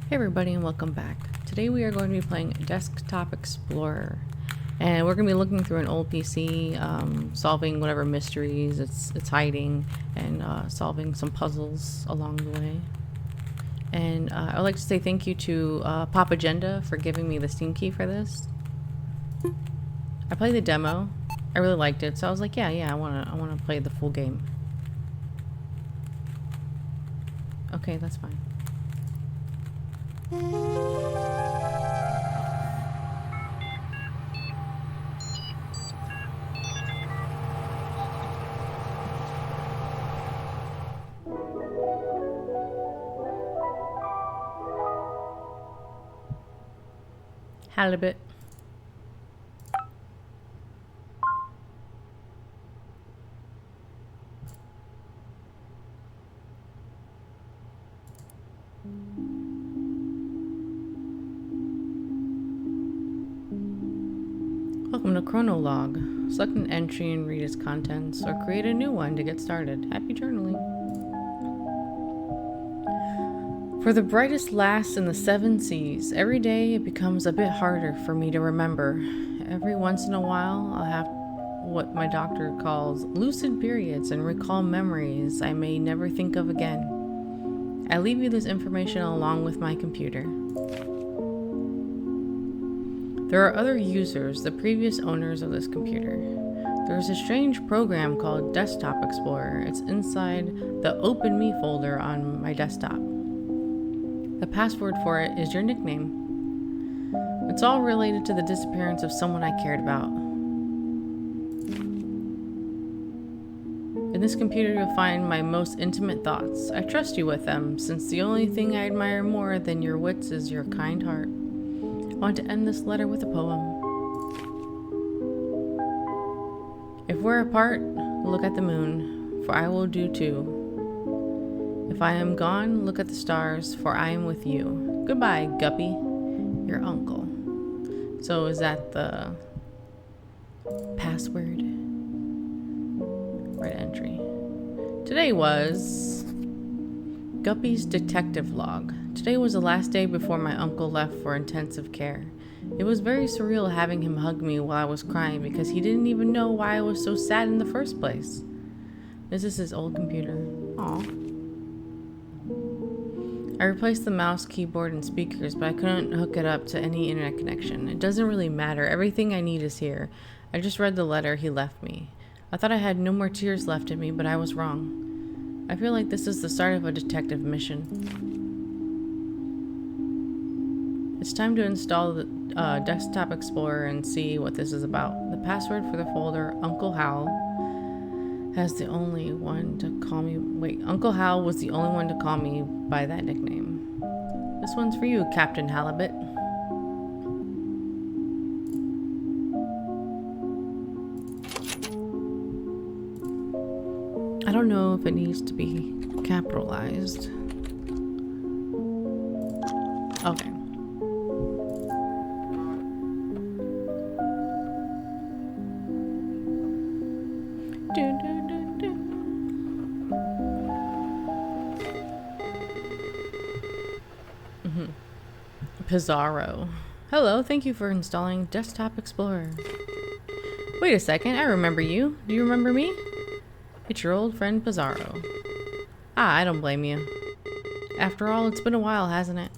Hey everybody and welcome back. Today we are going to be playing Desktop Explorer. And we're going to be looking through an old PC, solving whatever mysteries it's hiding, and solving some puzzles along the way. And I would like to say thank you to Popagenda for giving me the Steam key for this. I played the demo. I really liked it, so I was like, yeah, I wanna play the full game. Okay, that's fine. Halibut. Welcome to Chronolog. Select an entry and read its contents, or create a new one to get started. Happy journaling. For the brightest lass in the 7 seas, every day it becomes a bit harder for me to remember. Every once in a while, I'll have what my doctor calls lucid periods and recall memories I may never think of again. I leave you this information along with my computer. There are other users, the previous owners of this computer. There's a strange program called Desktop Explorer. It's inside the Open Me folder on my desktop. The password for it is your nickname. It's all related to the disappearance of someone I cared about. In this computer, you'll find my most intimate thoughts. I trust you with them, since the only thing I admire more than your wits is your kind heart. I want to end this letter with a poem. If we're apart, look at the moon, for I will do too. If I am gone, look at the stars, for I am with you. Goodbye, Guppy, your uncle. So is that the password? Right entry. Today was Guppy's detective log. Today was the last day before my uncle left for intensive care. It was very surreal having him hug me while I was crying because he didn't even know why I was so sad in the first place. This is his old computer. Aw. I replaced the mouse, keyboard, and speakers, but I couldn't hook it up to any internet connection. It doesn't really matter. Everything I need is here. I just read the letter he left me. I thought I had no more tears left in me, but I was wrong. I feel like this is the start of a detective mission. It's time to install the Desktop Explorer and see what this is about. The password for the folder, Uncle Hal, has the only one to call me. Wait, Uncle Hal was the only one to call me by that nickname. This one's for you, Captain Halibut. I don't know if it needs to be capitalized. Okay. Pizarro. Hello, thank you for installing Desktop Explorer. Wait a second, I remember you. Do you remember me? It's your old friend Pizarro. I don't blame you. After all, it's been a while, hasn't it?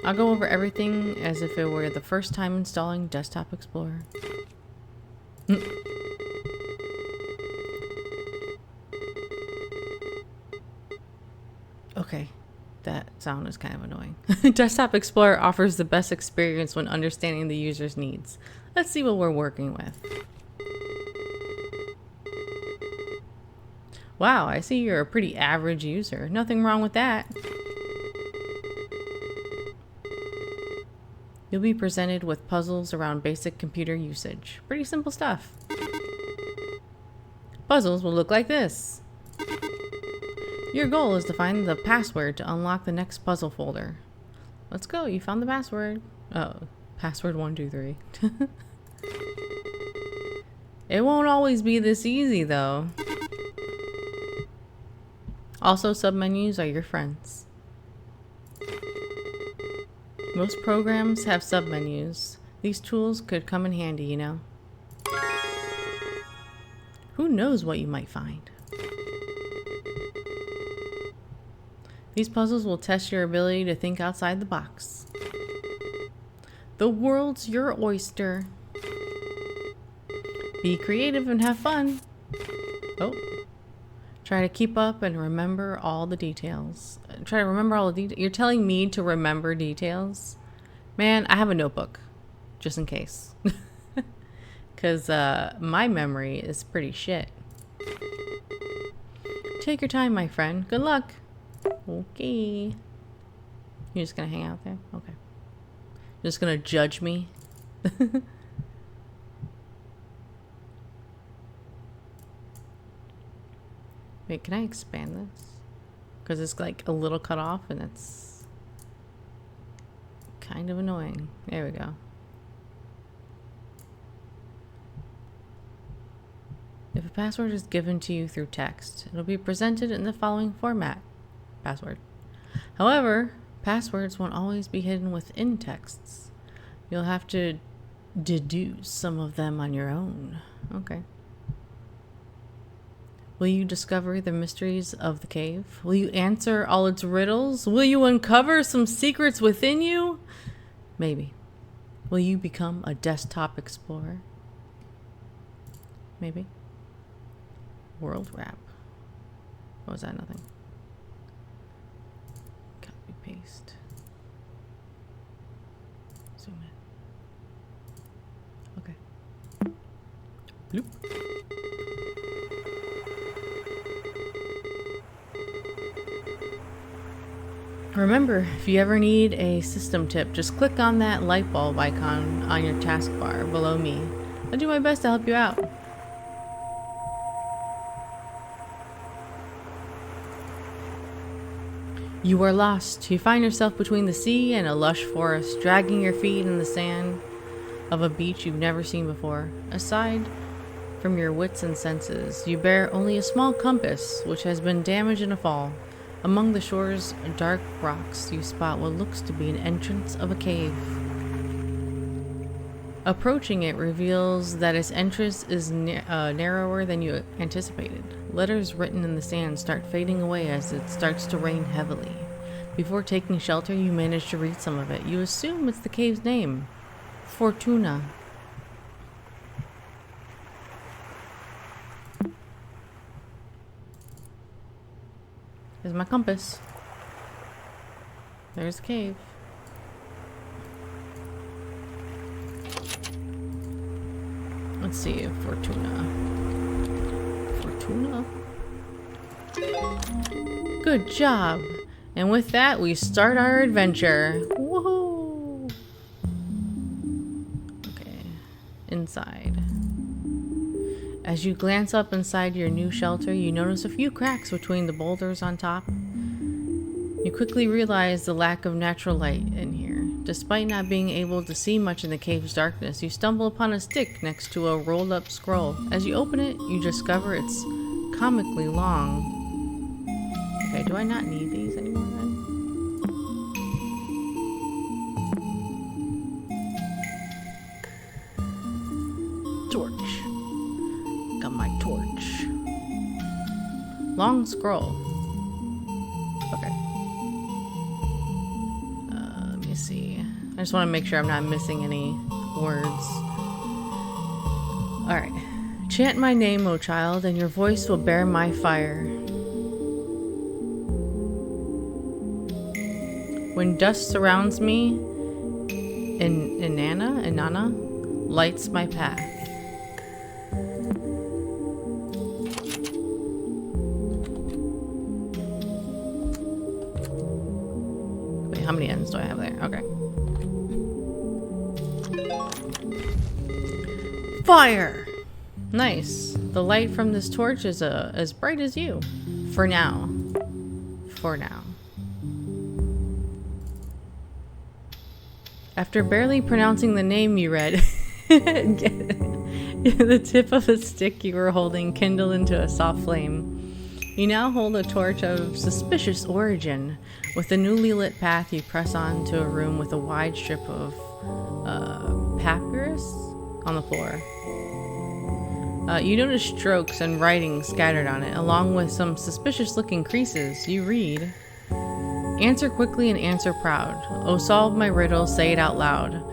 I'll go over everything as if it were the first time installing Desktop Explorer. Okay. That sound is kind of annoying. Desktop Explorer offers the best experience when understanding the user's needs. Let's see what we're working with. Wow, I see you're a pretty average user. Nothing wrong with that. You'll be presented with puzzles around basic computer usage. Pretty simple stuff. Puzzles will look like this. Your goal is to find the password to unlock the next puzzle folder. Let's go, you found the password. Oh, password 123. It won't always be this easy though. Also, submenus are your friends. Most programs have submenus. These tools could come in handy, you know. Who knows what you might find? These puzzles will test your ability to think outside the box. The world's your oyster. Be creative and have fun. Oh. Try to keep up and remember all the details. Try to remember all the details. You're telling me to remember details? Man, I have a notebook. Just in case. Because my memory is pretty shit. Take your time, my friend. Good luck. Okay. You're just gonna hang out there? Okay. You're just gonna judge me? Wait, can I expand this? Because it's like a little cut off and it's kind of annoying. There we go. If a password is given to you through text, it'll be presented in the following format. Password. However, passwords won't always be hidden within texts. You'll have to deduce some of them on your own. Okay. Will you discover the mysteries of the cave? Will you answer all its riddles? Will you uncover some secrets within you? Maybe. Will you become a desktop explorer? Maybe. World wrap. What was that? Nothing. Copy, paste. Zoom in. Okay. Bloop. Remember, if you ever need a system tip, just click on that light bulb icon on your taskbar below me. I'll do my best to help you out. You are lost. You find yourself between the sea and a lush forest, dragging your feet in the sand of a beach you've never seen before. Aside from your wits and senses, you bear only a small compass, which has been damaged in a fall. Among the shore's dark rocks, you spot what looks to be an entrance of a cave. Approaching it reveals that its entrance is narrower than you anticipated. Letters written in the sand start fading away as it starts to rain heavily. Before taking shelter, you manage to read some of it. You assume it's the cave's name, Fortuna. There's my compass. There's the cave. Let's see, Fortuna. Fortuna? Good job. And with that, we start our adventure. Woohoo! Okay, inside. As you glance up inside your new shelter, you notice a few cracks between the boulders on top. You quickly realize the lack of natural light in here. Despite not being able to see much in the cave's darkness, you stumble upon a stick next to a rolled-up scroll. As you open it, you discover it's comically long. Okay, do I not need these anymore then? Torch. Got my torch. Long scroll. Okay. Let me see. I just want to make sure I'm not missing any words. Alright. Chant my name, O child, and your voice will bear my fire. When dust surrounds me, Inanna lights my path. Wait, how many ends do I have there? Okay. Fire! Nice. The light from this torch is as bright as you. For now. For now. After barely pronouncing the name you read, the tip of the stick you were holding kindled into a soft flame. You now hold a torch of suspicious origin. With the newly lit path, you press on to a room with a wide strip of papyrus on the floor. You notice strokes and writing scattered on it, along with some suspicious-looking creases. You read, "Answer quickly and answer proud. Oh, solve my riddle, say it out loud.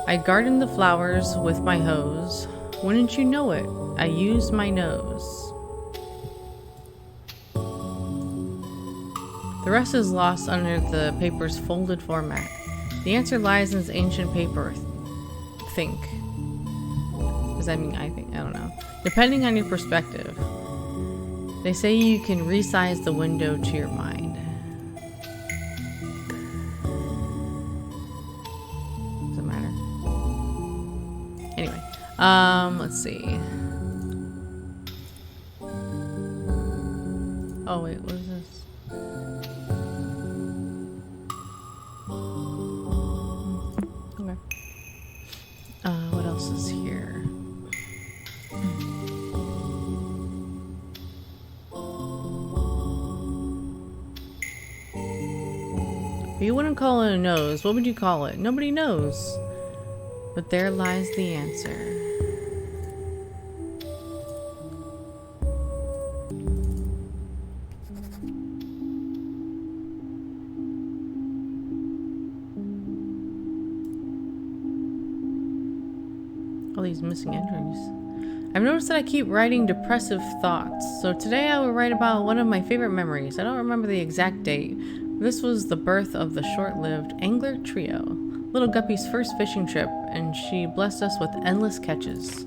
I gardened the flowers with my hose. Wouldn't you know it? I used my nose." The rest is lost under the paper's folded format. The answer lies in this ancient paper. Think. Does that mean I think? I don't know. Depending on your perspective. They say you can resize the window to your mind. Doesn't matter. Anyway, let's see. Oh wait, what is this? Okay. What else is here? You wouldn't call it a nose. What would you call it? Nobody knows. But there lies the answer. All these missing entries. I've noticed that I keep writing depressive thoughts. So today I will write about one of my favorite memories. I don't remember the exact date. This was the birth of the short-lived angler trio, little Guppy's first fishing trip, and she blessed us with endless catches.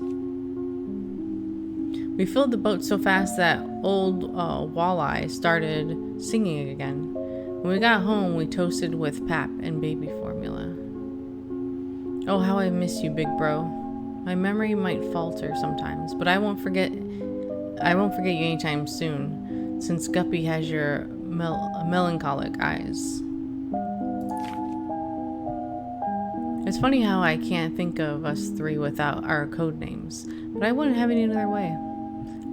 We filled the boat so fast that old Walleye started singing again. When we got home, we toasted with pap and baby formula. Oh, how I miss you, big bro. My memory might falter sometimes, but I won't forget you anytime soon, since Guppy has your melancholic eyes. It's funny how I can't think of us three without our code names, but I wouldn't have it any other way.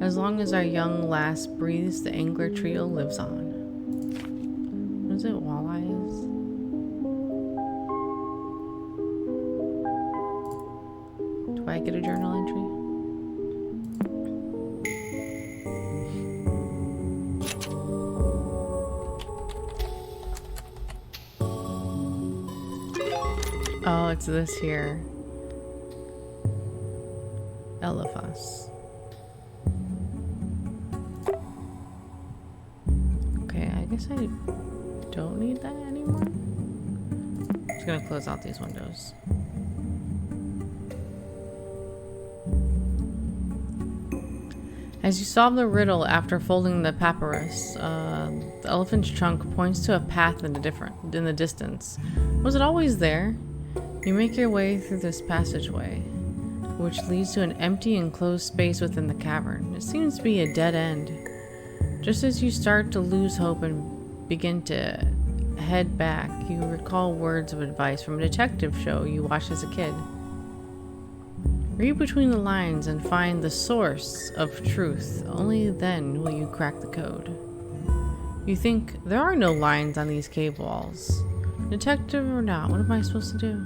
As long as our young lass breathes, the angler trio lives on. What is it, walleyes? Do I get a journal entry? Oh, it's this here. Elephas. Okay, I guess I don't need that anymore. I'm just gonna close out these windows. As you solve the riddle after folding the papyrus, the elephant's trunk points to a path in the distance. Was it always there? You make your way through this passageway, which leads to an empty enclosed space within the cavern. It seems to be a dead end. Just as you start to lose hope and begin to head back, you recall words of advice from a detective show you watched as a kid. Read between the lines and find the source of truth. Only then will you crack the code. You think, there are no lines on these cave walls. Detective or not, what am I supposed to do?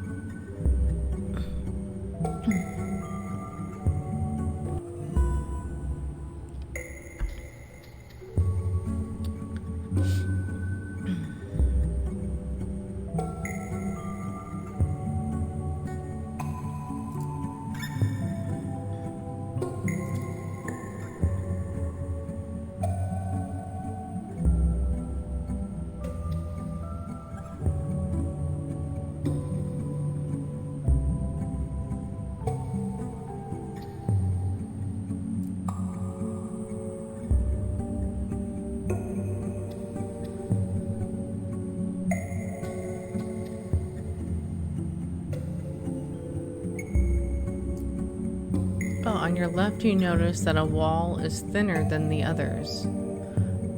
On your left, you notice that a wall is thinner than the others.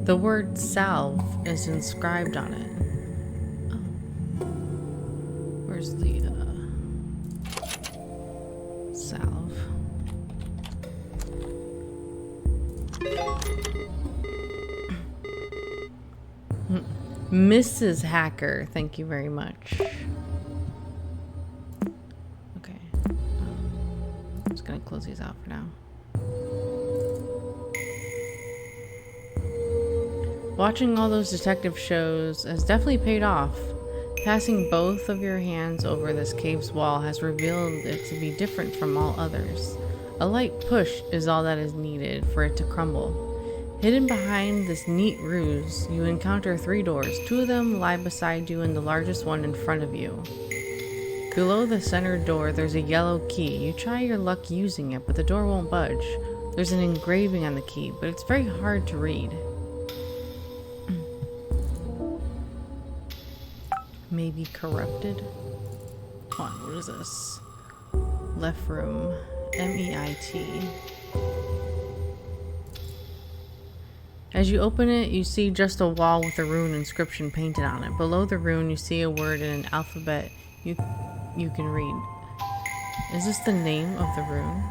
The word salve is inscribed on it. Oh. Where's the salve? Mrs. Hacker, thank you very much. Okay. I'm just gonna close these out for now. Watching all those detective shows has definitely paid off. Passing both of your hands over this cave's wall has revealed it to be different from all others. A light push is all that is needed for it to crumble. Hidden behind this neat ruse, you encounter 3 doors. 2 of them lie beside you and the largest one in front of you. Below the center door, there's a yellow key. You try your luck using it, but the door won't budge. There's an engraving on the key, but it's very hard to read. Maybe corrupted? Hold on, what is this? Left room. MEIT. As you open it, you see just a wall with a rune inscription painted on it. Below the rune, you see a word in an alphabet you can read. Is this the name of the rune?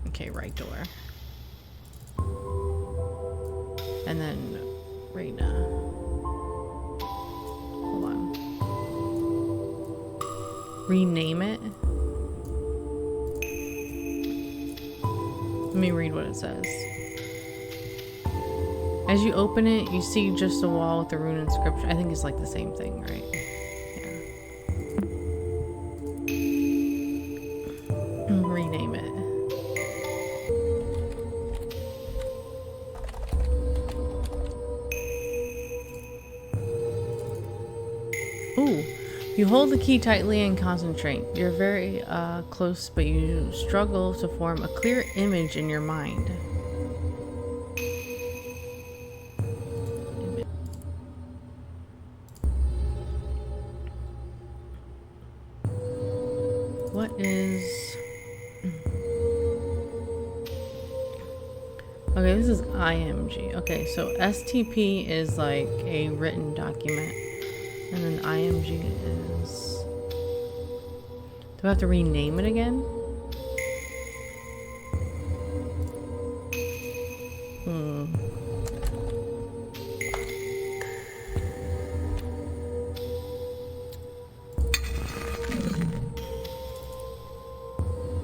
Okay, right door. And then Reina. Hold on. Rename it? Let me read what it says. As you open it, you see just a wall with a rune inscription. I think it's like the same thing, right? Yeah. Rename it. Ooh. You hold the key tightly and concentrate. You're very close, but you struggle to form a clear image in your mind. What is... Okay, this is IMG. Okay, so STP is like a written document. And then IMG is... Do I have to rename it again?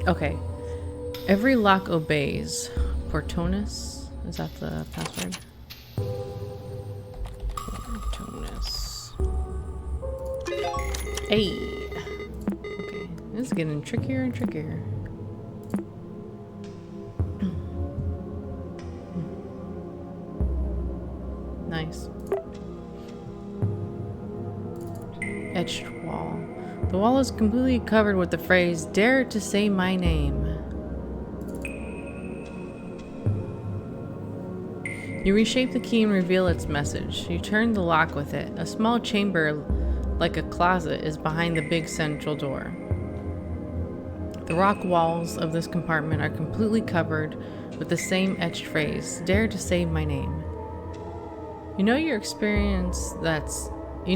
Okay. Every lock obeys. Portonus? Is that the password? Portonus. Hey! Okay. This is getting trickier and trickier. Nice. Etched wall. The wall is completely covered with the phrase, "Dare to say my name." You reshape the key and reveal its message. You turn the lock with it. A small chamber, like a closet, is behind the big central door. The rock walls of this compartment are completely covered with the same etched phrase, "Dare to say my name." You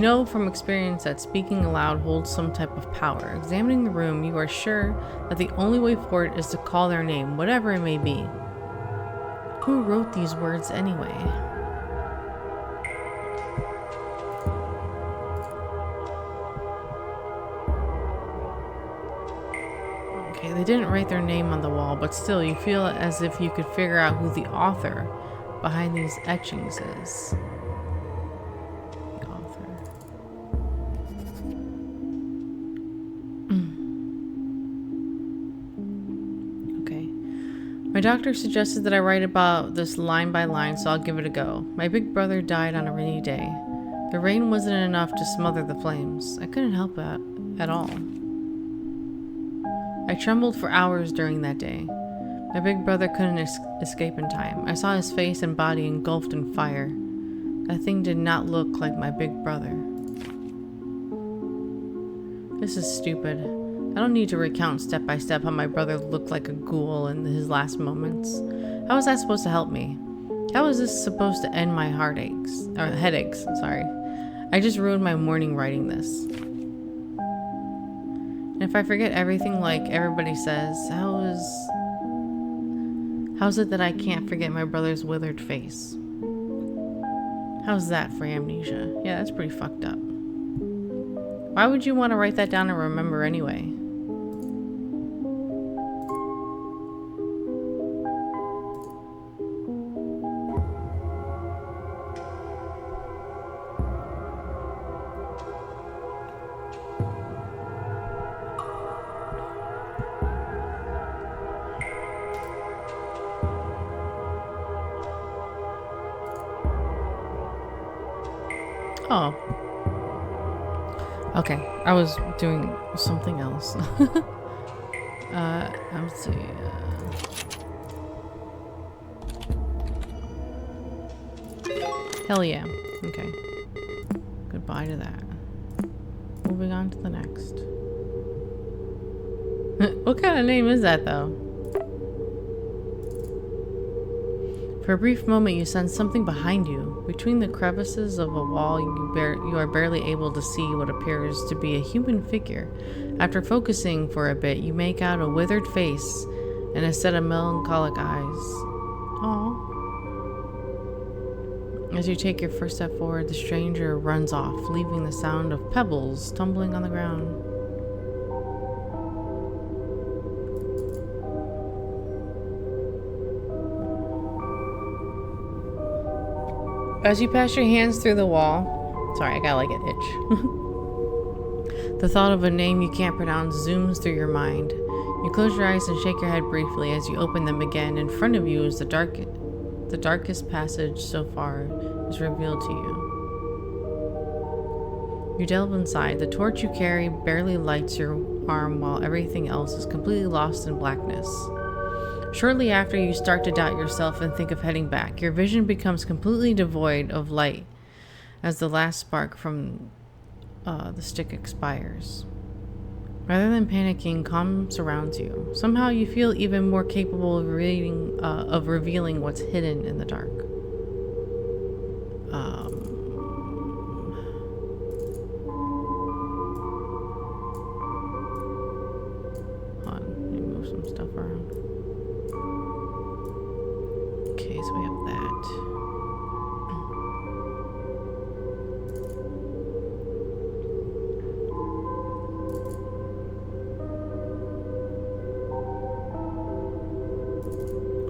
know from experience that speaking aloud holds some type of power. Examining the room, you are sure that the only way forward is to call their name, whatever it may be. Who wrote these words anyway? Okay, they didn't write their name on the wall, but still, you feel as if you could figure out who the author behind these etchings is. My doctor suggested that I write about this line by line, so I'll give it a go. My big brother died on a rainy day. The rain wasn't enough to smother the flames. I couldn't help it at all. I trembled for hours during that day. My big brother couldn't escape in time. I saw his face and body engulfed in fire. That thing did not look like my big brother. This is stupid. I don't need to recount step by step how my brother looked like a ghoul in his last moments. How was that supposed to help me? How was this supposed to end my headaches, sorry. I just ruined my morning writing this. And if I forget everything like everybody says, how's it that I can't forget my brother's withered face? How's that for amnesia? Yeah, that's pretty fucked up. Why would you want to write that down and remember anyway? Oh. Okay, I was doing something else. Let's see. Hell yeah. Okay. Goodbye to that. Moving on to the next. What kind of name is that, though? For a brief moment, you sense something behind you. Between the crevices of a wall, you are barely able to see what appears to be a human figure. After focusing for a bit, you make out a withered face and a set of melancholic eyes. Aww. As you take your first step forward, the stranger runs off, leaving the sound of pebbles tumbling on the ground. As you pass your hands through the wall, sorry, I got like an itch. The thought of a name you can't pronounce zooms through your mind. You close your eyes and shake your head briefly. As you open them again, in front of you is the darkest passage so far is revealed to you. You delve inside. The torch you carry barely lights your arm while everything else is completely lost in blackness. Shortly after, you start to doubt yourself and think of heading back. Your vision becomes completely devoid of light as the last spark from the stick expires. Rather than panicking, calm surrounds you. Somehow you feel even more capable of revealing what's hidden in the dark. Hold on, let me move some stuff around. Okay, so we have that.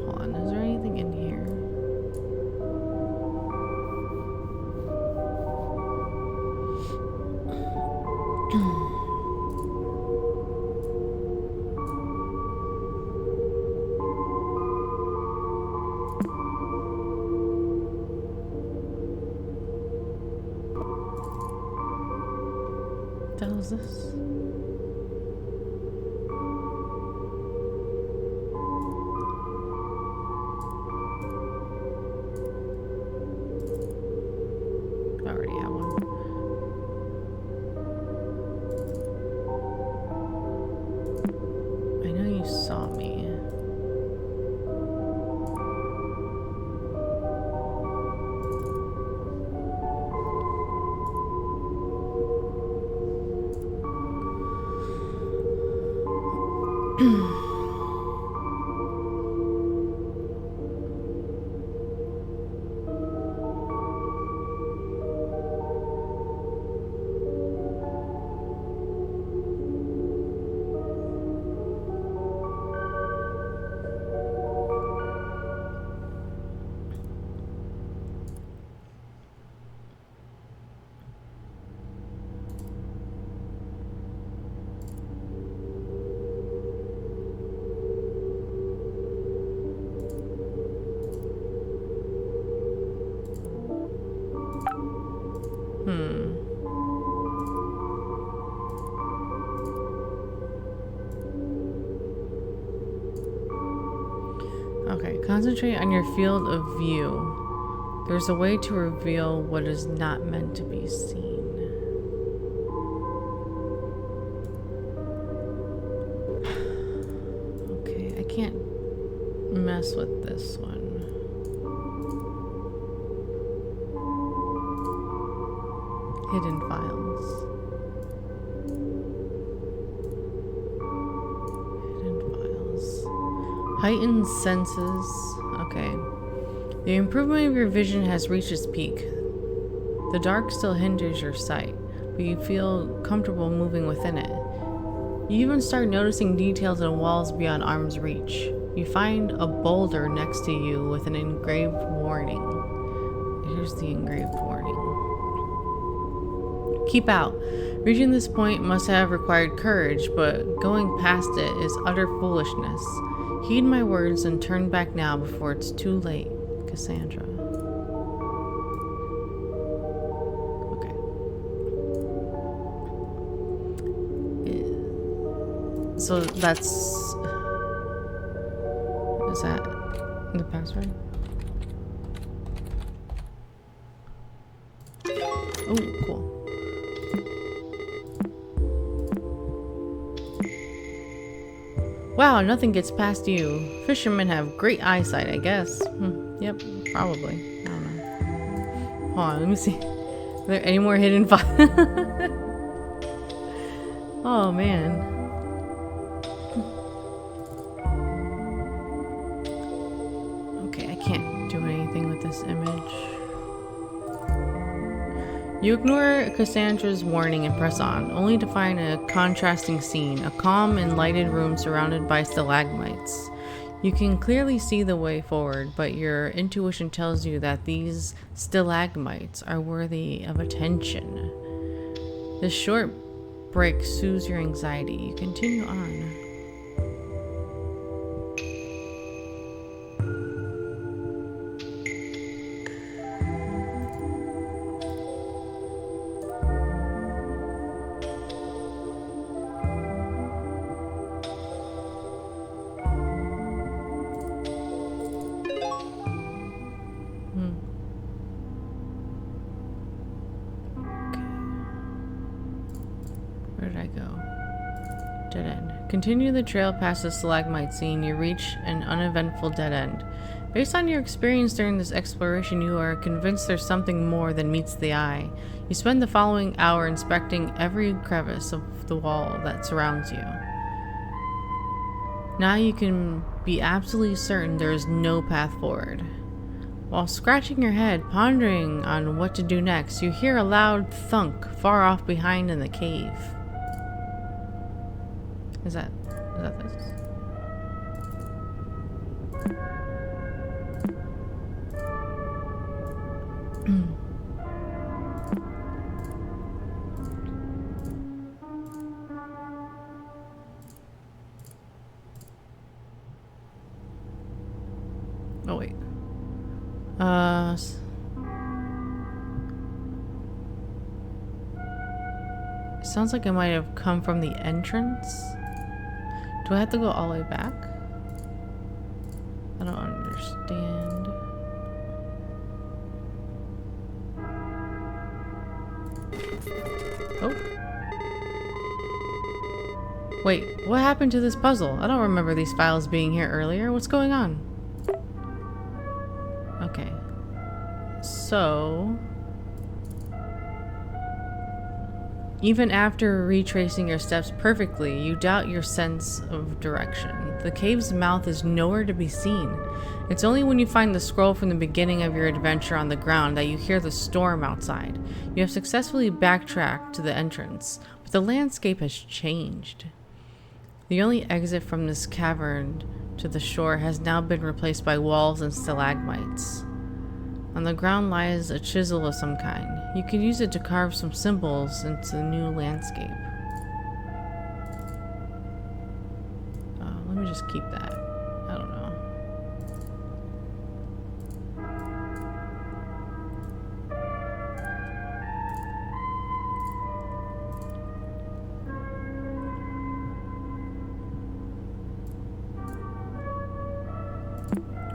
Hold on, is there anything in here? What the hell is this? I already have one. I know you saw me. Okay, concentrate on your field of view. There's a way to reveal what is not meant to be seen. Okay, I can't mess with this one. Hidden files. Heightened senses. Okay. The improvement of your vision has reached its peak. The dark still hinders your sight, but you feel comfortable moving within it. You even start noticing details in walls beyond arm's reach. You find a boulder next to you with an engraved warning. Here's the engraved warning. Keep out. Reaching this point must have required courage, but going past it is utter foolishness. Heed my words and turn back now before it's too late, Cassandra. Okay. So that's... Is that the password? Oh, cool. Wow, nothing gets past you. Fishermen have great eyesight, I guess. Yep, probably. I don't know. Hold on, let me see. Are there any more hidden files? Oh, man. Okay, I can't do anything with this image. You ignore Cassandra's warning and press on, only to find a contrasting scene, a calm and lighted room surrounded by stalagmites. You can clearly see the way forward, but your intuition tells you that these stalagmites are worthy of attention. This short break soothes your anxiety. You continue on. Where did I go? Dead end. Continue the trail past the stalagmite scene. You reach an uneventful dead end. Based on your experience during this exploration, you are convinced there's something more than meets the eye. You spend the following hour inspecting every crevice of the wall that surrounds you. Now you can be absolutely certain there is no path forward. While scratching your head, pondering on what to do next, you hear a loud thunk far off behind in the cave. Is that this? Oh wait. Sounds like I might have come from the entrance. Do I have to go all the way back? I don't understand. Oh. Wait, what happened to this puzzle? I don't remember these files being here earlier. What's going on? Okay. So... even after retracing your steps perfectly, you doubt your sense of direction. The cave's mouth is nowhere to be seen. It's only when you find the scroll from the beginning of your adventure on the ground that you hear the storm outside. You have successfully backtracked to the entrance, but the landscape has changed. The only exit from this cavern to the shore has now been replaced by walls and stalagmites. On the ground lies a chisel of some kind. You could use it to carve some symbols into the new landscape. Let me just keep that. I don't know.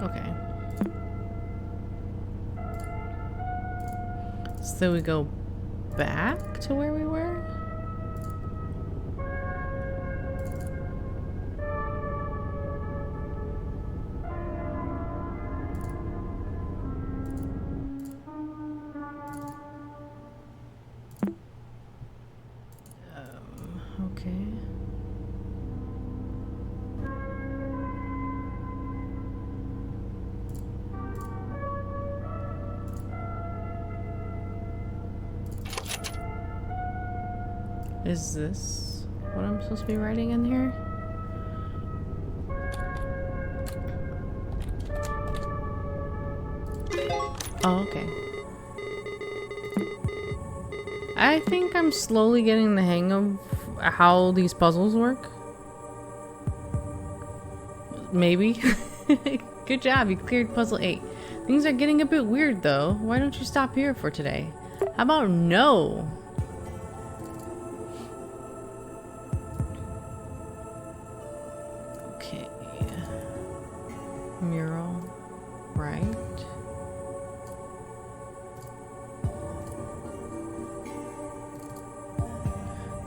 Okay. So we go back to where we were? Okay. Is this what I'm supposed to be writing in here? Oh, okay. I think I'm slowly getting the hang of how these puzzles work. Maybe. Good job, you cleared puzzle 8. Things are getting a bit weird though. Why don't you stop here for today? How about no? Okay. Mural. Right.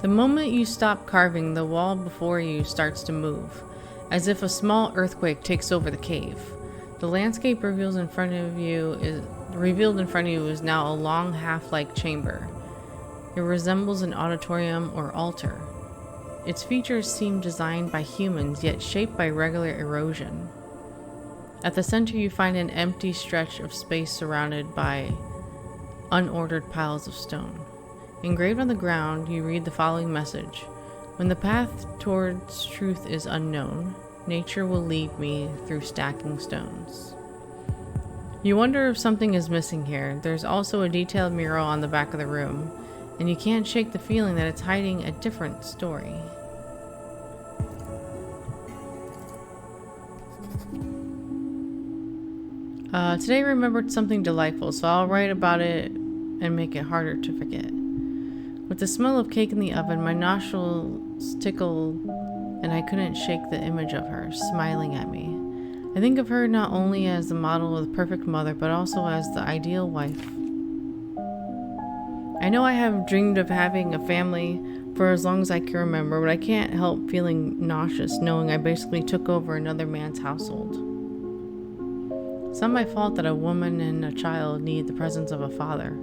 The moment you stop carving, the wall before you starts to move, as if a small earthquake takes over the cave. The landscape revealed in front of you is now a long half-like chamber. It resembles an auditorium or altar. Its features seem designed by humans, yet shaped by regular erosion. At the center you find an empty stretch of space surrounded by unordered piles of stone. Engraved on the ground, you read the following message. When the path towards truth is unknown, nature will lead me through stacking stones. You wonder if something is missing here. There's also a detailed mural on the back of the room, and you can't shake the feeling that it's hiding a different story. Today I remembered something delightful, so I'll write about it and make it harder to forget. With the smell of cake in the oven, my nostrils tickled, and I couldn't shake the image of her, smiling at me. I think of her not only as the model of the perfect mother, but also as the ideal wife. I know I have dreamed of having a family for as long as I can remember, but I can't help feeling nauseous knowing I basically took over another man's household. It's not my fault that a woman and a child need the presence of a father.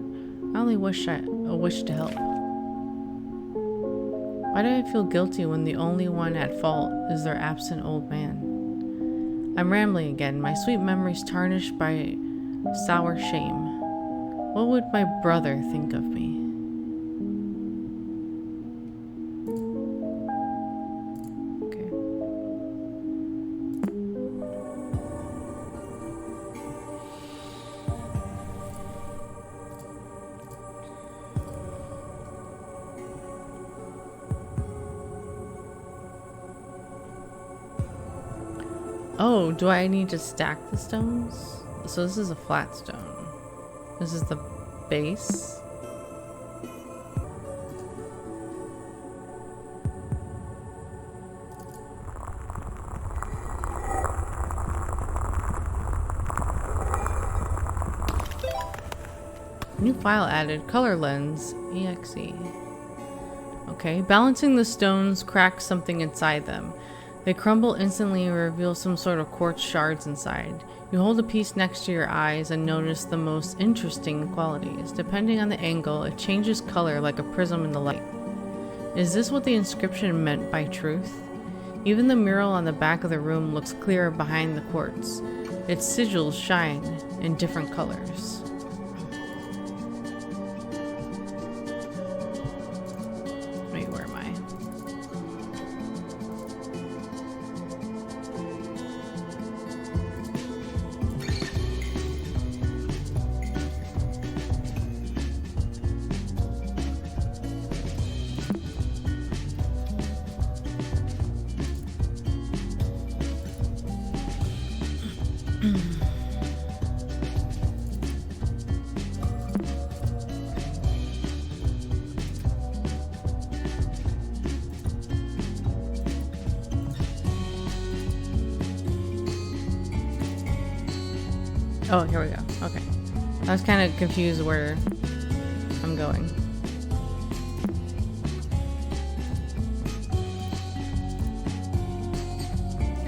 I only wish a wish to help. Why do I feel guilty when the only one at fault is their absent old man? I'm rambling again, my sweet memories tarnished by sour shame. What would my brother think of me? Okay. Oh, do I need to stack the stones? So this is a flat stone. This is the base. New file added. Color lens. EXE. Okay. Balancing the stones cracks something inside them. They crumble instantly and reveal some sort of quartz shards inside. You hold a piece next to your eyes and notice the most interesting qualities. Depending on the angle, it changes color like a prism in the light. Is this what the inscription meant by truth? Even the mural on the back of the room looks clearer behind the quartz. Its sigils shine in different colors. Wait, where am I? Oh, here we go. Okay. I was kind of confused where I'm going.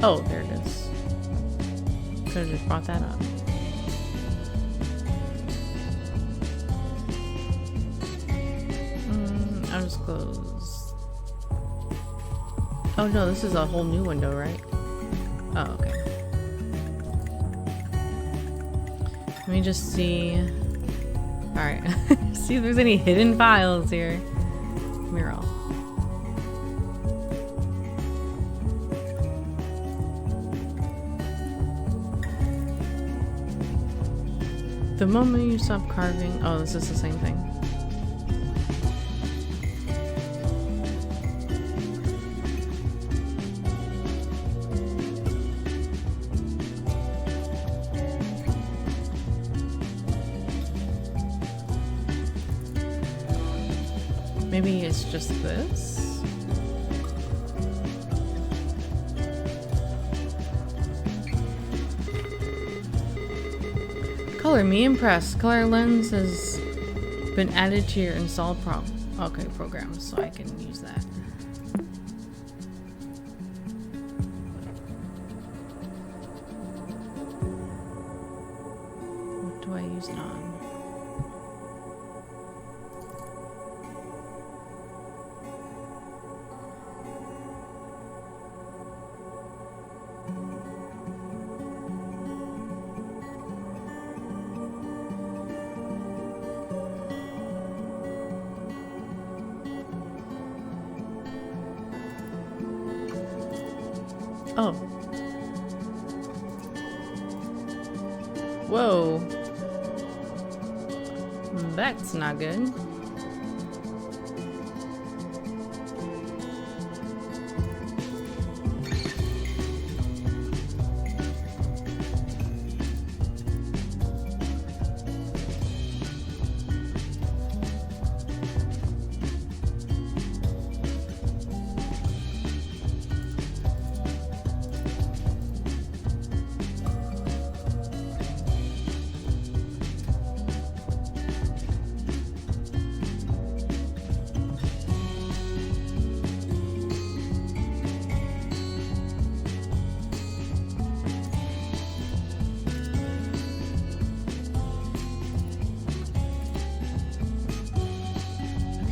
Oh, there it is. Could have just brought that up. I'll just close. Oh no, this is a whole new window, right? Oh, okay. Let me just see. Alright. See if there's any hidden files here. Mural. The moment you stop carving... Oh, this is the same thing. Maybe it's just this? Color me impressed. Color lens has been added to your installed program, so I can use that. What do I use it on? Oh. Whoa. That's not good.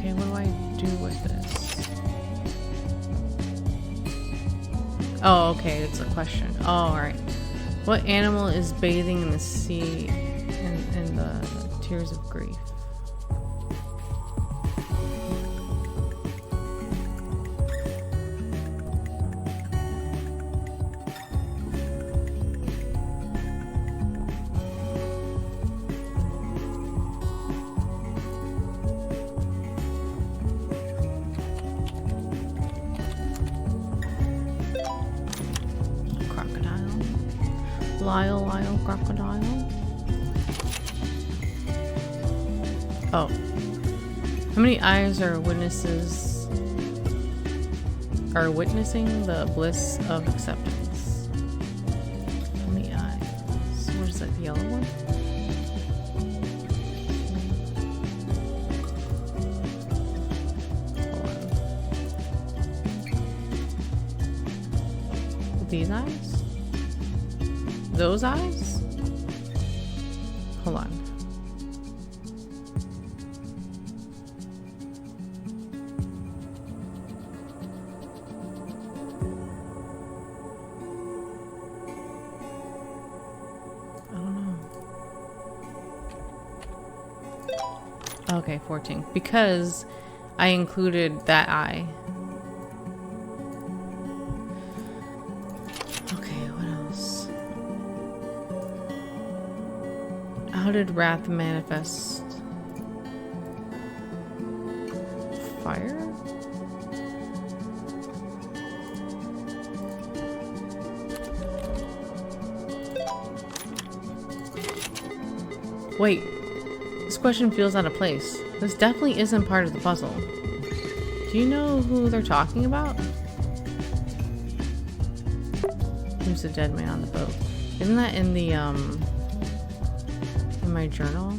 Okay, what do I do with this? Oh, okay, it's a question. Oh, alright. What animal is bathing in the sea in the tears of grief? Lyle, crocodile. Oh. How many eyes are witnessing the bliss of acceptance? How many eyes? What is that, the yellow one? Hold on. These eyes? Those eyes? Hold on. I don't know. Okay, 14. Because I included that eye. How did wrath manifest? Fire? Wait, this question feels out of place. This definitely isn't part of the puzzle. Do you know who they're talking about? Who's the dead man on the boat? Isn't that in the, in my journal?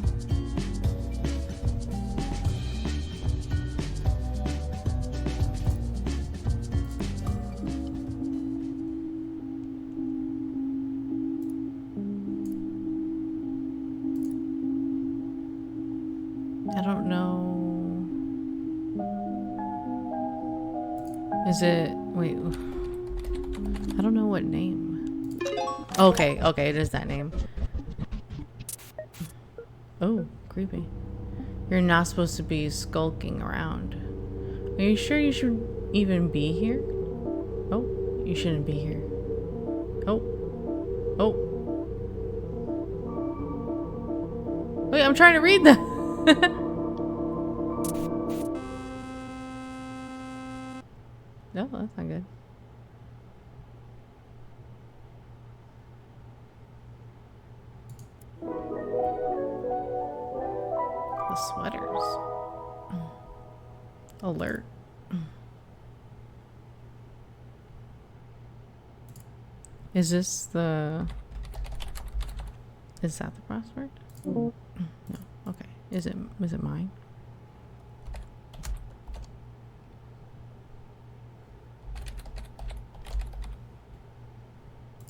I don't know. Is it... Wait. I don't know what name. Okay, okay, it is that name. Oh, creepy. You're not supposed to be skulking around. Are you sure you should even be here? Oh, you shouldn't be here. Oh. Oh. I'm trying to read them. No, that's not good. The sweaters. Alert. Is this the... Is that the password? No. Okay. Is it mine?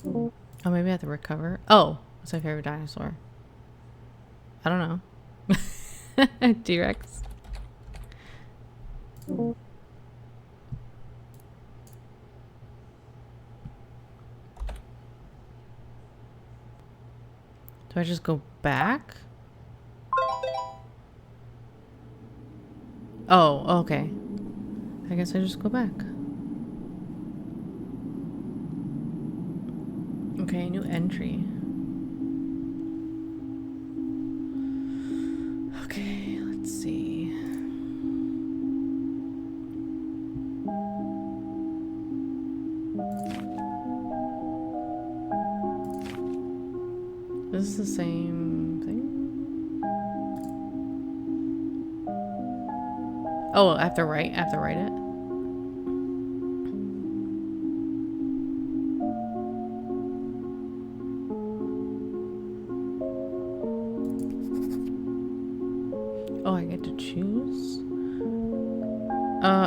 Oh, maybe I have to recover. Oh, what's my favorite dinosaur? I don't know. T-Rex. Do I just go back? Oh, okay. I guess I just go back. Okay, new entry. Okay, let's see. This is the same thing? Oh, I have to write it? Oh, I get to choose?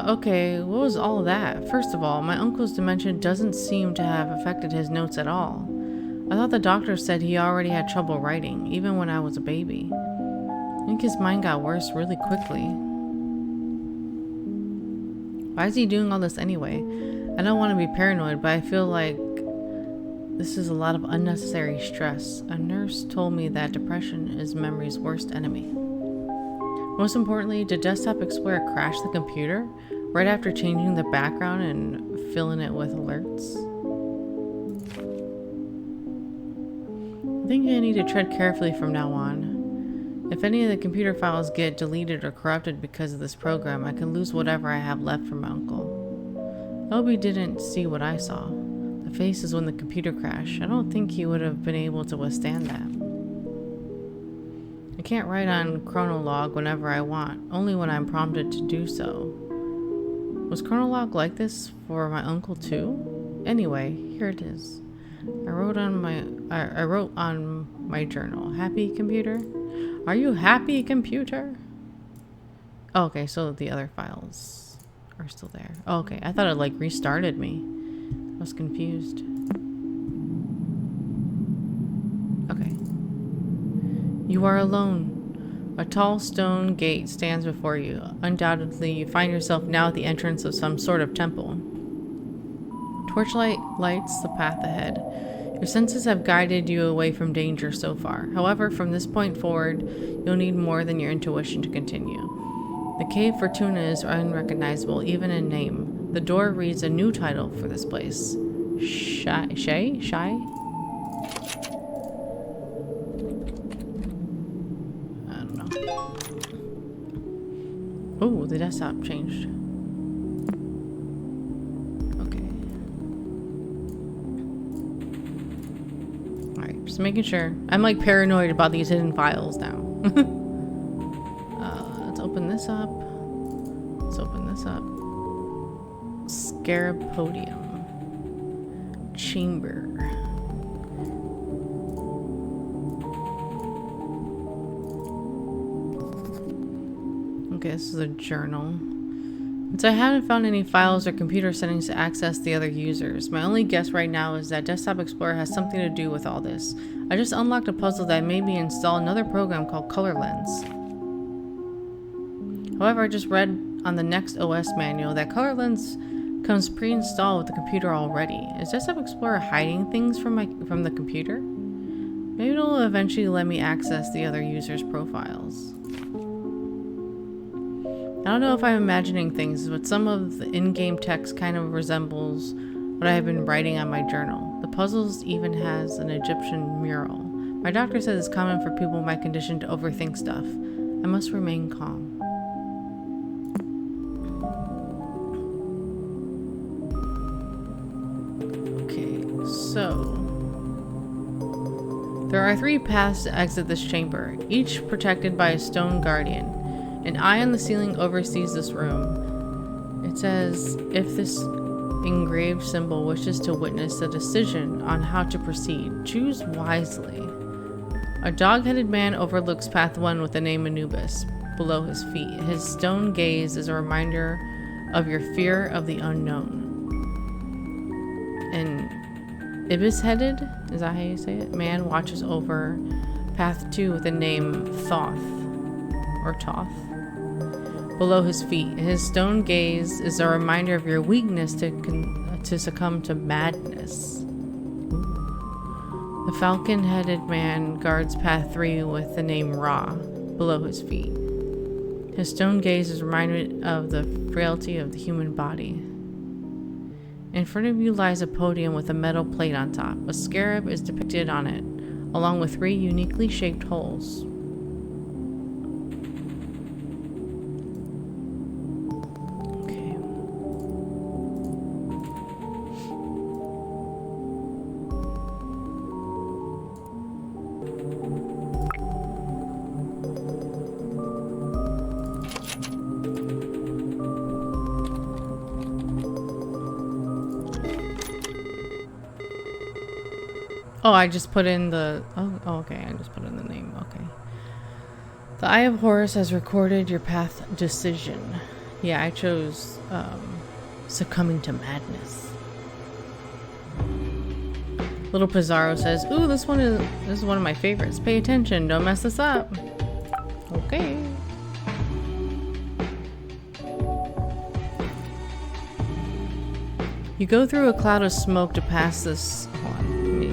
Okay, what was all that? First of all, my uncle's dementia doesn't seem to have affected his notes at all. I thought the doctor said he already had trouble writing, even when I was a baby. I think his mind got worse really quickly. Why is he doing all this anyway? I don't want to be paranoid, but I feel like this is a lot of unnecessary stress. A nurse told me that depression is memory's worst enemy. Most importantly, did Desktop Explorer crash the computer right after changing the background and filling it with alerts? I think I need to tread carefully from now on. If any of the computer files get deleted or corrupted because of this program, I could lose whatever I have left from my uncle. I hope he didn't see what I saw. The faces when the computer crashed. I don't think he would have been able to withstand that. I can't write on Chronolog whenever I want, only when I'm prompted to do so. Was Chronolog like this for my uncle too? Anyway, here it is. I wrote on my journal. Happy computer? Are you happy, computer? Oh, okay, so the other files are still there. Oh, okay, I thought it like restarted me. I was confused. Okay. You are alone. A tall stone gate stands before you. Undoubtedly, you find yourself now at the entrance of some sort of temple. Torchlight lights the path ahead. Your senses have guided you away from danger so far. However, from this point forward, you'll need more than your intuition to continue. The Cave Fortuna is unrecognizable, even in name. The door reads a new title for this place. Shy? I don't know. Oh, the desktop changed. Just making sure. I'm like paranoid about these hidden files now. Let's open this up. Scarab Podium. Chamber. Okay, this is a journal. Since I haven't found any files or computer settings to access the other users, my only guess right now is that Desktop Explorer has something to do with all this. I just unlocked a puzzle that made me install another program called Color Lens. However, I just read on the Next OS manual that Color Lens comes pre-installed with the computer already. Is Desktop Explorer hiding things from the computer? Maybe it'll eventually let me access the other users' profiles. I don't know if I'm imagining things, but some of the in-game text kind of resembles what I have been writing on my journal. The puzzles even has an Egyptian mural. My doctor says it's common for people in my condition to overthink stuff. I must remain calm. Okay, so there are 3 paths to exit this chamber, each protected by a stone guardian. An eye on the ceiling oversees this room. It says, if this engraved symbol wishes to witness a decision on how to proceed, choose wisely. A dog-headed man overlooks path 1 with the name Anubis below his feet. His stone gaze is a reminder of your fear of the unknown. And ibis-headed, is that how you say it? Man watches over path 2 with the name Thoth, or Toth, below his feet. His stone gaze is a reminder of your weakness to succumb to madness. The falcon-headed man guards path 3 with the name Ra, below his feet. His stone gaze is a reminder of the frailty of the human body. In front of you lies a podium with a metal plate on top. A scarab is depicted on it, along with 3 uniquely shaped holes. Oh, I just put in the... Oh, okay. I just put in the name. Okay. The Eye of Horus has recorded your path decision. Yeah, I chose succumbing to madness. Little Pizarro says, "Ooh, this is one of my favorites. Pay attention. Don't mess this up." Okay. You go through a cloud of smoke to pass this... Hold on. Let me,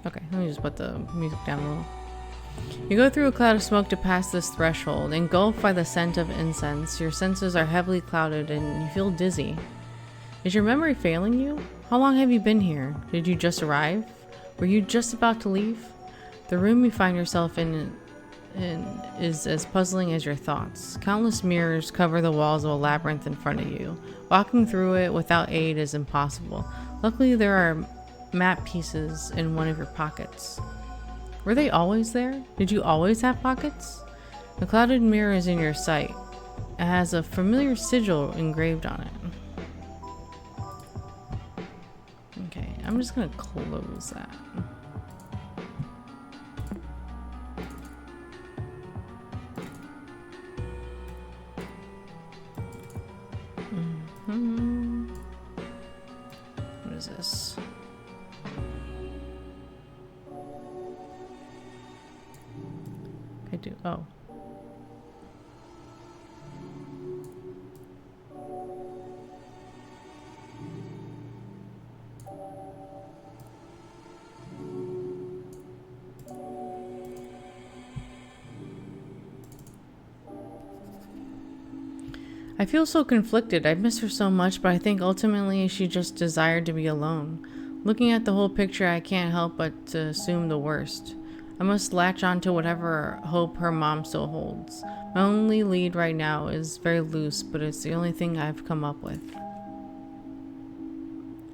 okay, let me just put the music down a little. You go through a cloud of smoke to pass this threshold. Engulfed by the scent of incense, your senses are heavily clouded and you feel dizzy. Is your memory failing you? How long have you been here? Did you just arrive? Were you just about to leave? The room you find yourself in is as puzzling as your thoughts. Countless mirrors cover the walls of a labyrinth in front of you. Walking through it without aid is impossible. Luckily, there are map pieces in one of your pockets. Were they always there? Did you always have pockets? The clouded mirror is in your sight. It has a familiar sigil engraved on it. Okay, I'm just gonna close that. What is this? I do. Oh. I feel so conflicted. I miss her so much, but I think ultimately she just desired to be alone. Looking at the whole picture, I can't help but to assume the worst. I must latch on to whatever hope her mom still holds. My only lead right now is very loose, but it's the only thing I've come up with.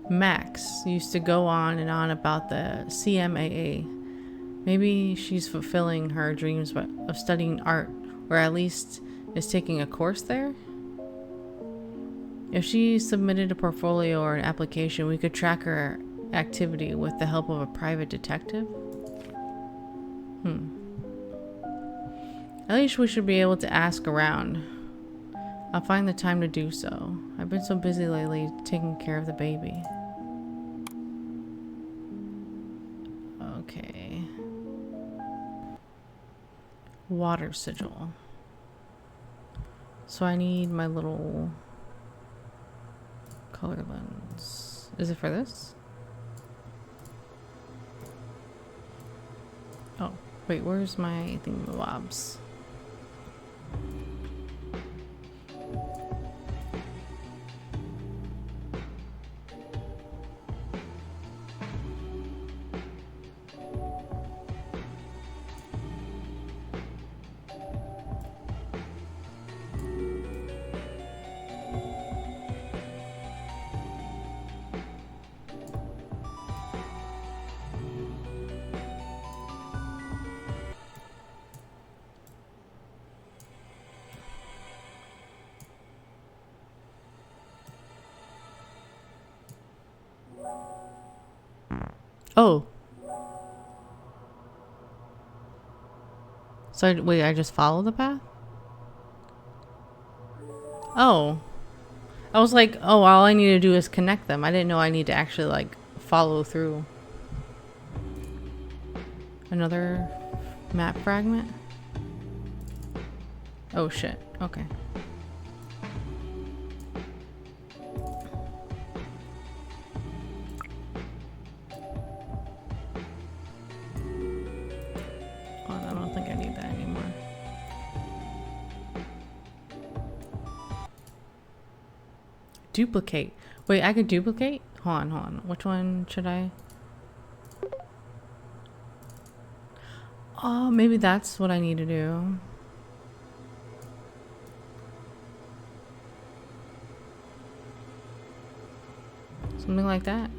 Max used to go on and on about the CMAA. Maybe she's fulfilling her dreams of studying art, or at least is taking a course there? If she submitted a portfolio or an application, we could track her activity with the help of a private detective? At least we should be able to ask around. I'll find the time to do so. I've been so busy lately taking care of the baby. Okay. Water sigil. So I need my little color lens. Is it for this? Oh, wait, where's my thingamabobs? Oh. So, wait, I just follow the path? Oh. I was like, oh, all I need to do is connect them. I didn't know I need to actually, like, follow through. Another map fragment? Oh, shit. Okay. Oh, I don't think I need that anymore. Duplicate. Wait, I could duplicate? Hold on, hold on. Which one should I? Oh, maybe that's what I need to do. Something like that.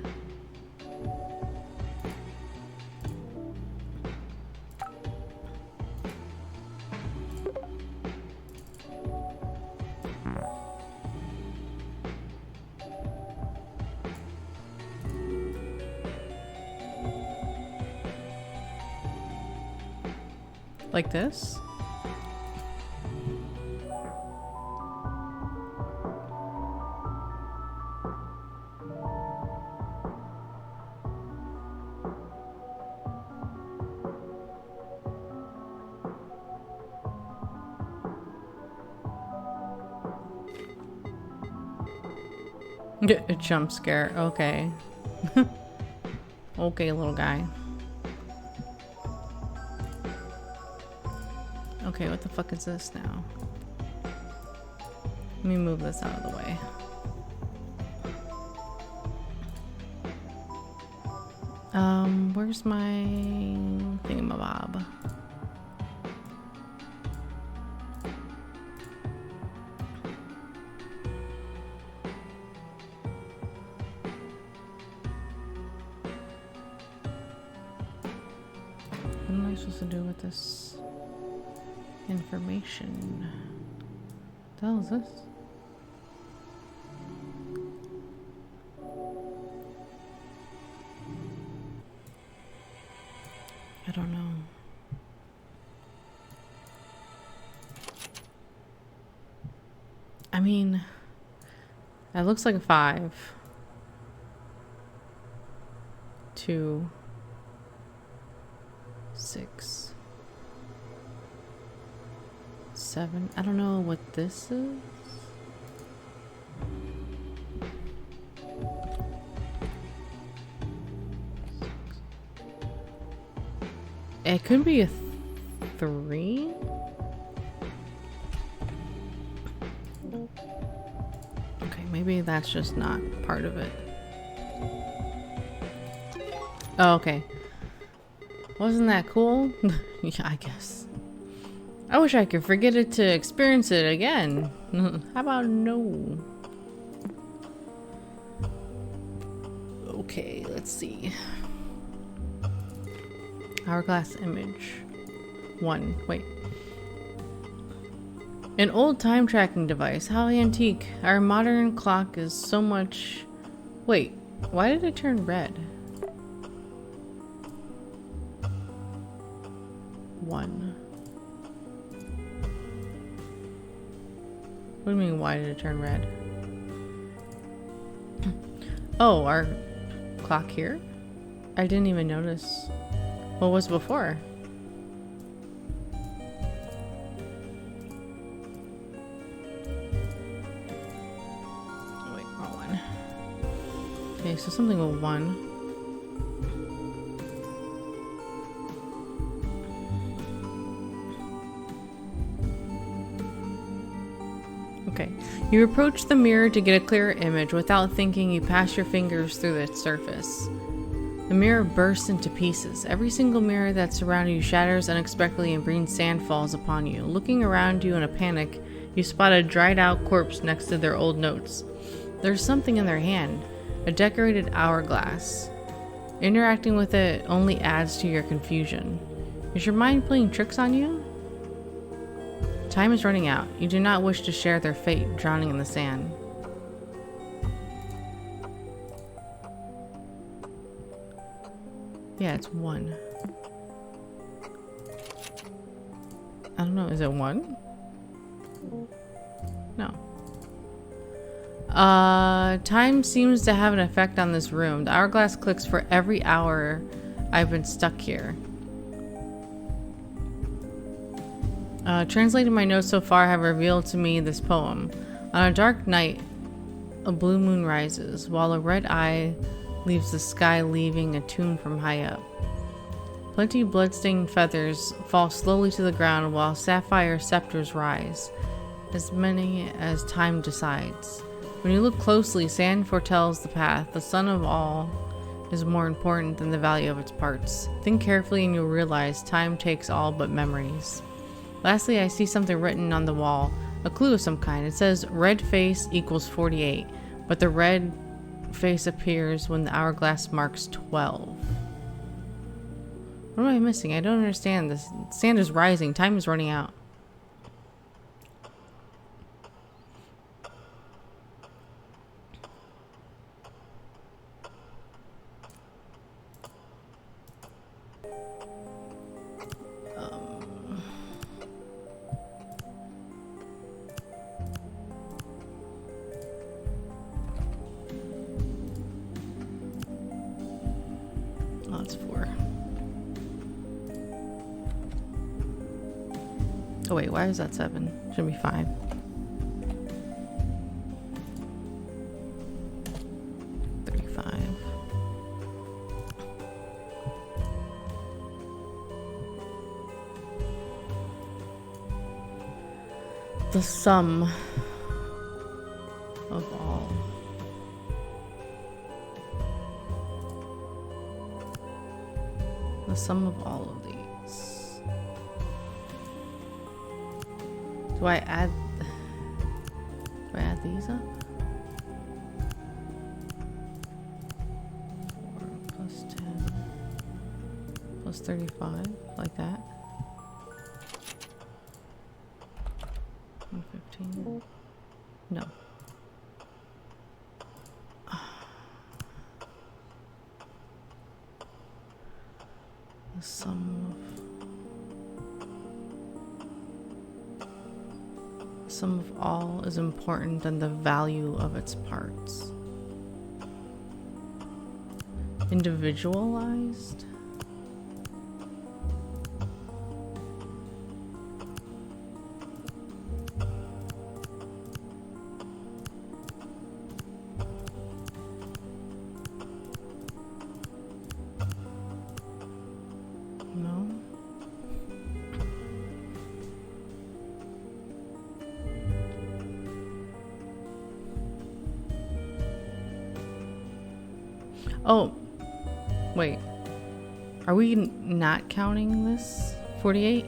Like this? A jump scare. Okay. Okay, little guy. Okay, what the fuck is this now? Let me move this out of the way. Where's my thingamabob? What am I supposed to do with this information? What the hell is this? I don't know. I mean, that looks like a 5. 2, 6, 7. I don't know what this is. It could be a 3. Okay, maybe that's just not part of it. Oh, okay. Wasn't that cool? Yeah, I guess. I wish I could forget it to experience it again. How about no? Okay, let's see. Hourglass image. 1. Wait. An old time tracking device. How antique. Our modern clock is so much... Wait, why did it turn red? 1. What do you mean, why did it turn red? Oh, our clock here? I didn't even notice. What was before? Wait, wrong one. Okay, so something with 1. Okay. You approach the mirror to get a clearer image. Without thinking, you pass your fingers through its surface. The mirror bursts into pieces. Every single mirror that surrounded you shatters unexpectedly and green sand falls upon you. Looking around you in a panic, you spot a dried out corpse next to their old notes. There's something in their hand, a decorated hourglass. Interacting with it only adds to your confusion. Is your mind playing tricks on you? Time is running out. You do not wish to share their fate, drowning in the sand. Yeah, it's 1. I don't know, is it 1? No. Time seems to have an effect on this room. The hourglass clicks for every hour I've been stuck here. Translating my notes so far have revealed to me this poem. On a dark night, a blue moon rises, while a red eye leaves the sky, leaving a tune from high up. Plenty bloodstained feathers fall slowly to the ground, while sapphire scepters rise, as many as time decides. When you look closely, sand foretells the path. The sum of all is more important than the value of its parts. Think carefully and you'll realize time takes all but memories. Lastly, I see something written on the wall, a clue of some kind. It says red face equals 48, but the red face appears when the hourglass marks 12. What am I missing? I don't understand this. Sand is rising. Time is running out. Oh, that's 4. Oh wait, why is that 7? Should be 5. The sum of all. The sum of all of these. Do I add these up? 4 plus 10 plus 35, like that. 115. No. The sum of all is important than the value of its parts. Individualized? No. Oh, wait. Are we not counting this? 48?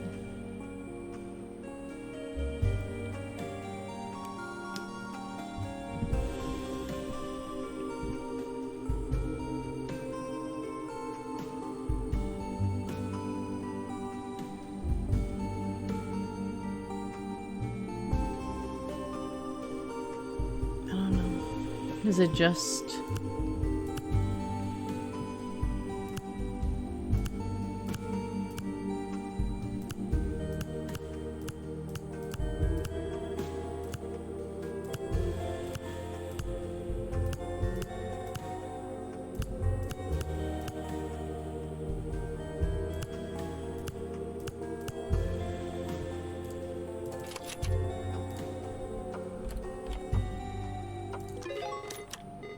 I don't know. Is it just...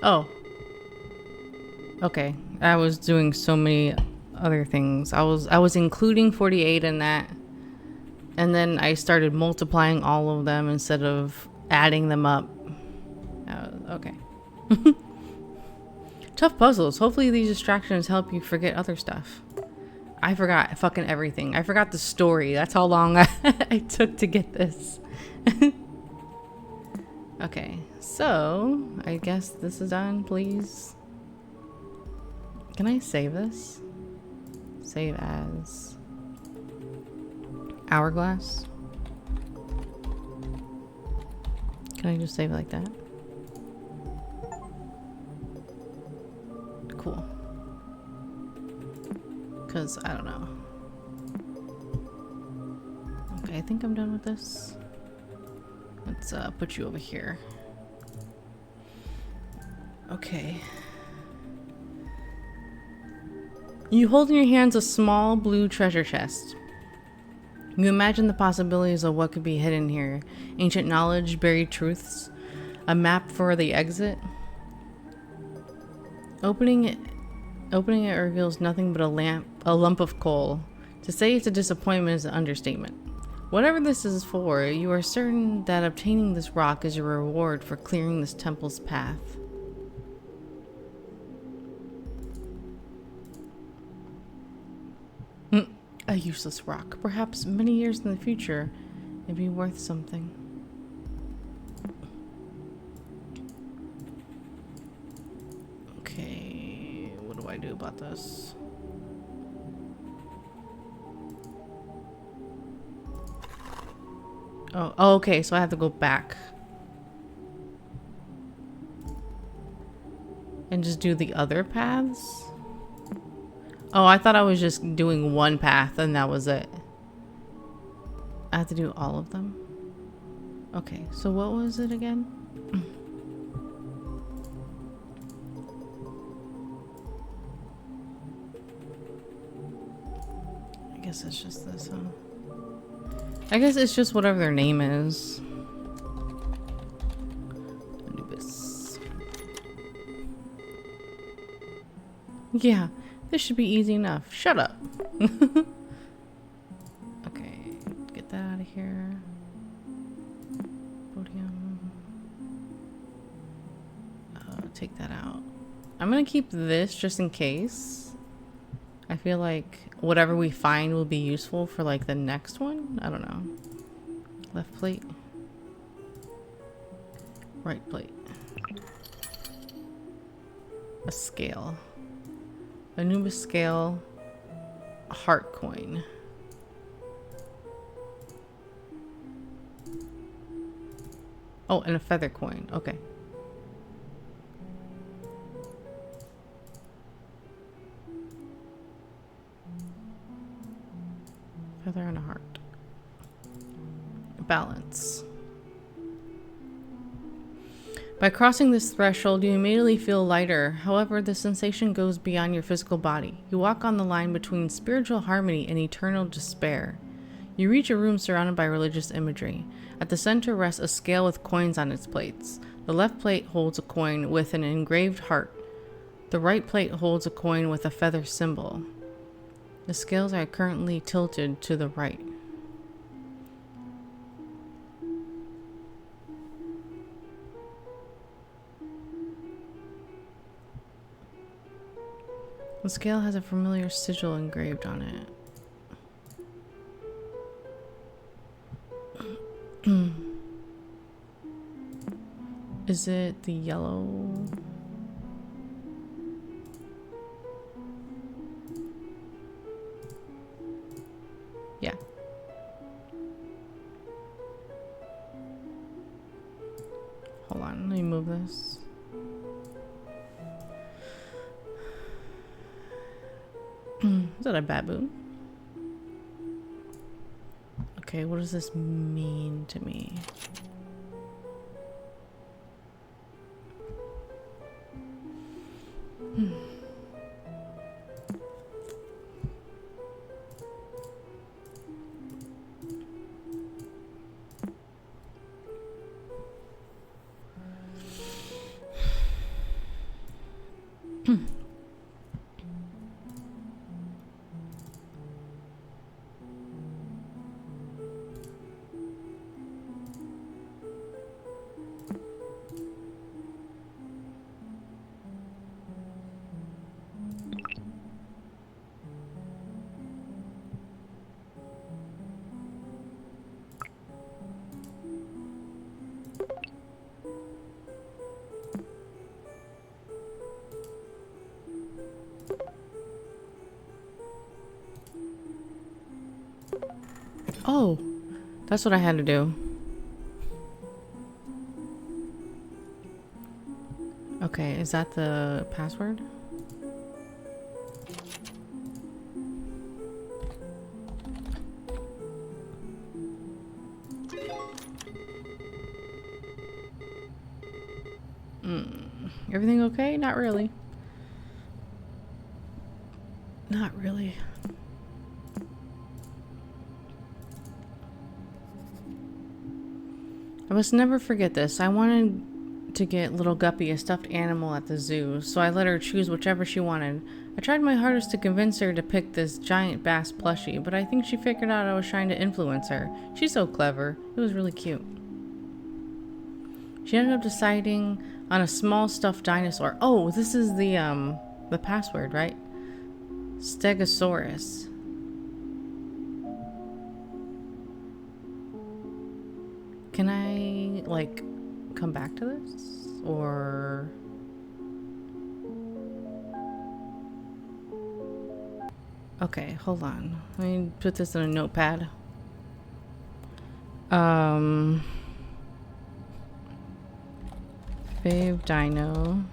Oh. Okay. I was doing so many other things. I was including 48 in that. And then I started multiplying all of them instead of adding them up. Okay. Tough puzzles. Hopefully these distractions help you forget other stuff. I forgot fucking everything. I forgot the story. That's how long I took to get this. Okay, so I guess this is done, please. Can I save this? Save as hourglass. Can I just save it like that? Cool. Because I don't know. Okay, I think I'm done with this. Let's put you over here. Okay. You hold in your hands a small blue treasure chest. You imagine the possibilities of what could be hidden here. Ancient knowledge, buried truths, a map for the exit. Opening it reveals nothing but a lump of coal. To say it's a disappointment is an understatement. Whatever this is for, you are certain that obtaining this rock is your reward for clearing this temple's path. A useless rock. Perhaps many years in the future, it'd be worth something. Okay, what do I do about this? Oh, okay, so I have to go back. And just do the other paths? Oh, I thought I was just doing one path and that was it. I have to do all of them? Okay, so what was it again? I guess it's just this, huh? I guess it's just whatever their name is. Anubis. Yeah, this should be easy enough. Shut up. Okay, get that out of here. Podium. Take that out. I'm gonna keep this just in case. I feel like whatever we find will be useful for like the next one. I don't know. Left plate. Right plate. A scale. Anubis scale. A heart coin. Oh, and a feather coin. Okay. Feather and a heart. Balance. By crossing this threshold, you immediately feel lighter. However, the sensation goes beyond your physical body. You walk on the line between spiritual harmony and eternal despair. You reach a room surrounded by religious imagery. At the center rests a scale with coins on its plates. The left plate holds a coin with an engraved heart. The right plate holds a coin with a feather symbol. The scales are currently tilted to the right. The scale has a familiar sigil engraved on it. Is it the yellow? Yeah. Hold on, let me move this. Is that a baboon? Okay, what does this mean to me? Oh, that's what I had to do. Okay, is that the password? Everything okay? Not really. Not really. I must never forget this. I wanted to get little Guppy a stuffed animal at the zoo, so I let her choose whichever she wanted. I tried my hardest to convince her to pick this giant bass plushie, but I think she figured out I was trying to influence her. She's so clever. It was really cute. She ended up deciding on a small stuffed dinosaur. Oh, this is the password, right? Stegosaurus. Can I, like, come back to this? Or... Okay, hold on. Let me put this in a notepad. Fave dino.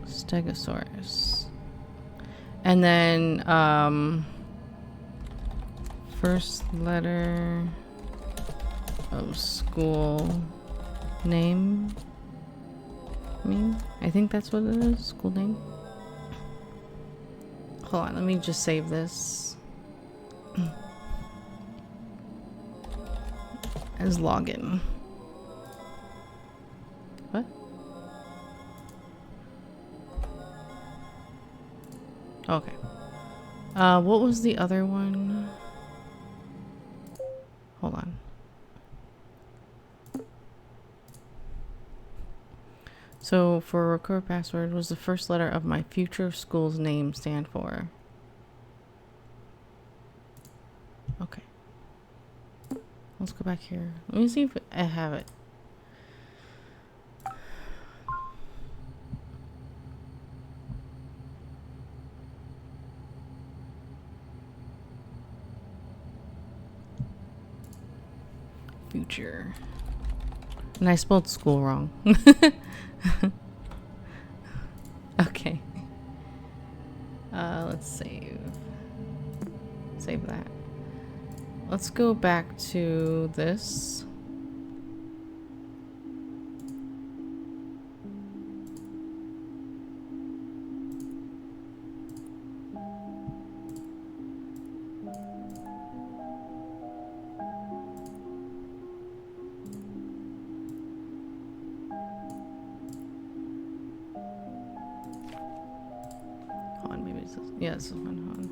Stegosaurus. And then, first letter of school name. I think that's what it is. School name. Hold on, let me just save this as login. What? Okay. What was the other one? Hold on. So for record password, was the first letter of my future school's name stand for? Okay. Let's go back here. Let me see if I have it. Future. And I spelled school wrong. Okay. Let's save. Save that. Let's go back to this. Yeah, this is one. Hold on.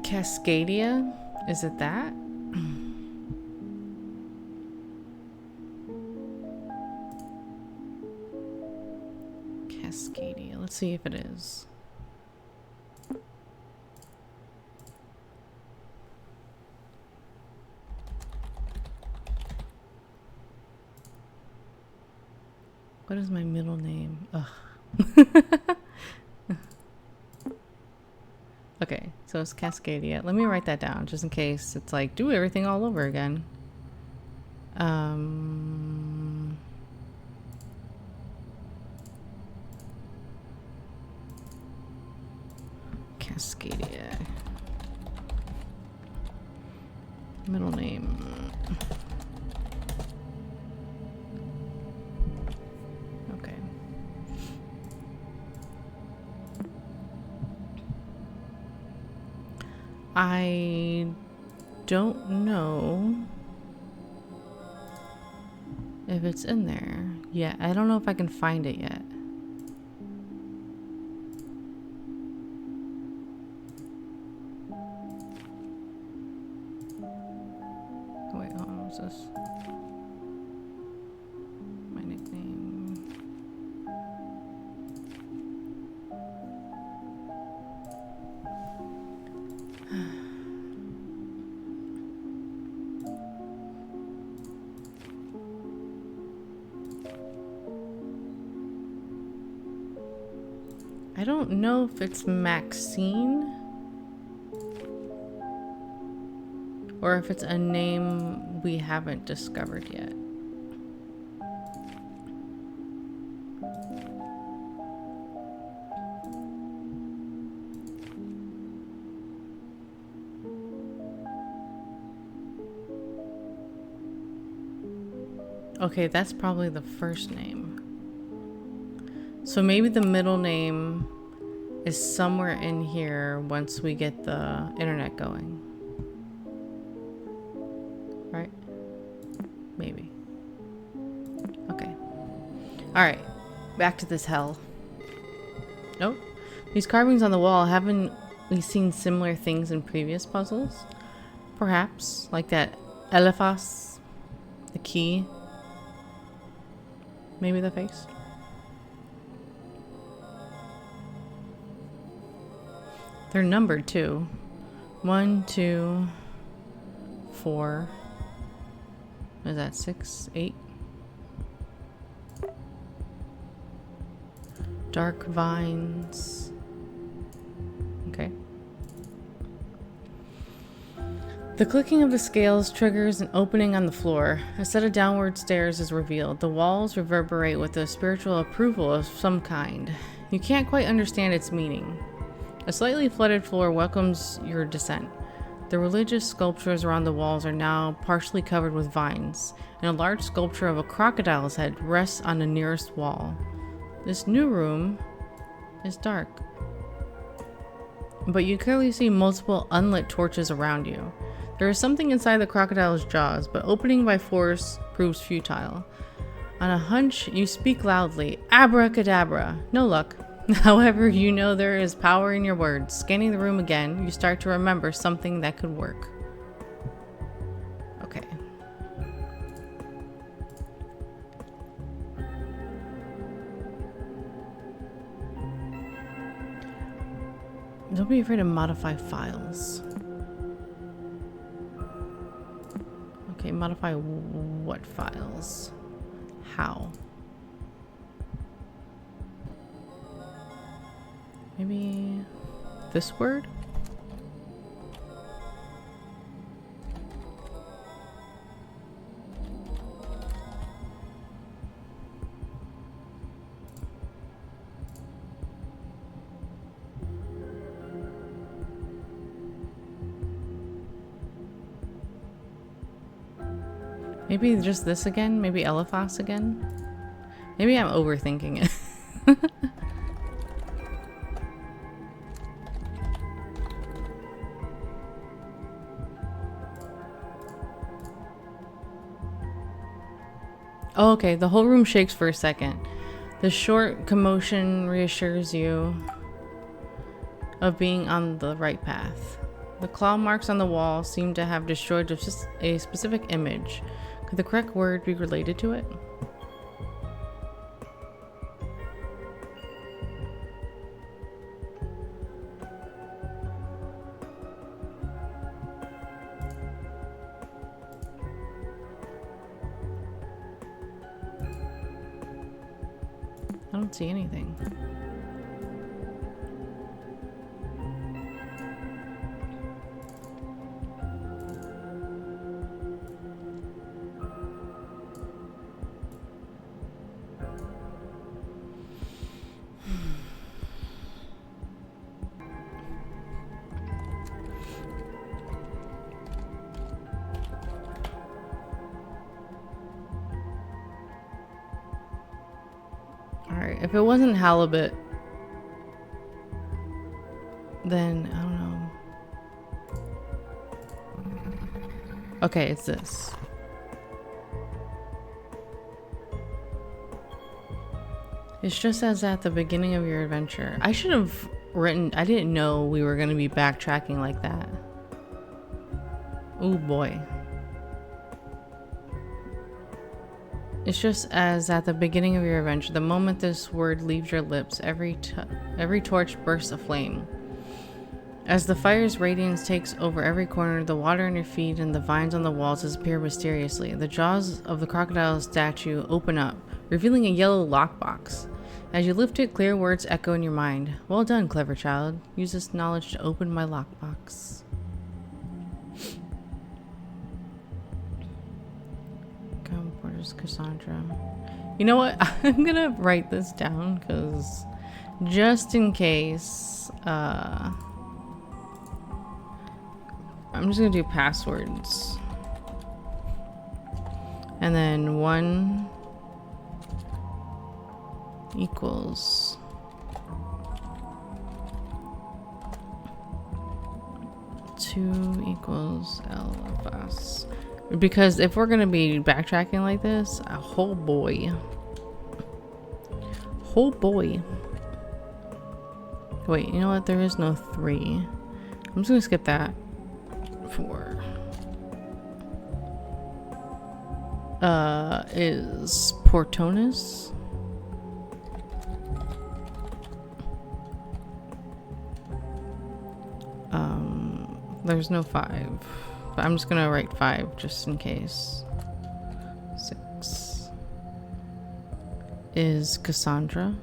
Cascadia? Is it that? Cascadia. Let's see if it is. What is my middle name? Ugh. Okay, so it's Cascadia. Let me write that down just in case it's like do everything all over again. Cascadia. Middle name. Okay. I don't know if it's in there yet. I don't know if I can find it yet. Wait, hold on, what's this? My nickname. I don't know if it's Maxine or if it's a name we haven't discovered yet. Okay, that's probably the first name. So maybe the middle name is somewhere in here once we get the internet going. Right? Maybe. Okay. Alright. Back to this hell. Oh. These carvings on the wall, haven't we seen similar things in previous puzzles? Perhaps. Like that Eliphas. The key. Maybe the face. They're numbered too. 1, 2, 4. What is that? 6, 8. Dark vines. Okay. The clicking of the scales triggers an opening on the floor. A set of downward stairs is revealed. The walls reverberate with a spiritual approval of some kind. You can't quite understand its meaning. A slightly flooded floor welcomes your descent. The religious sculptures around the walls are now partially covered with vines, and a large sculpture of a crocodile's head rests on the nearest wall. This new room is dark, but you clearly see multiple unlit torches around you. There is something inside the crocodile's jaws, but opening by force proves futile. On a hunch, you speak loudly, abracadabra. No luck. However, you know there is power in your words. Scanning the room again, you start to remember something that could work. Okay. Don't be afraid to modify files. Okay, modify what files? How? Maybe this word? Maybe just this again? Maybe Eliphas again? Maybe I'm overthinking it. Oh, okay, the whole room shakes for a second. The short commotion reassures you of being on the right path. The claw marks on the wall seem to have destroyed just a specific image. Could the correct word be related to it? I don't see anything. Alright, if it wasn't halibut, then I don't know. Okay, it's this. It's just as at the beginning of your adventure. I should have written, I didn't know we were going to be backtracking like that. Oh boy. It's just as at the beginning of your adventure. The moment this word leaves your lips, every torch bursts aflame. As the fire's radiance takes over every corner, the water in your feet and the vines on the walls disappear mysteriously. The jaws of the crocodile statue open up, revealing a yellow lockbox. As you lift it, clear words echo in your mind. Well done, clever child. Use this knowledge to open my lockbox. Porter's Cassandra. You know what? I'm gonna write this down because just in case. I'm just gonna do passwords. And then 1 equals 2 equals LFS. Because if we're gonna be backtracking like this, oh boy. Oh boy. Wait, you know what? There is no 3. I'm just gonna skip that. 4. Is Portonus? There's no 5. But I'm just gonna write 5 just in case. 6 is Cassandra.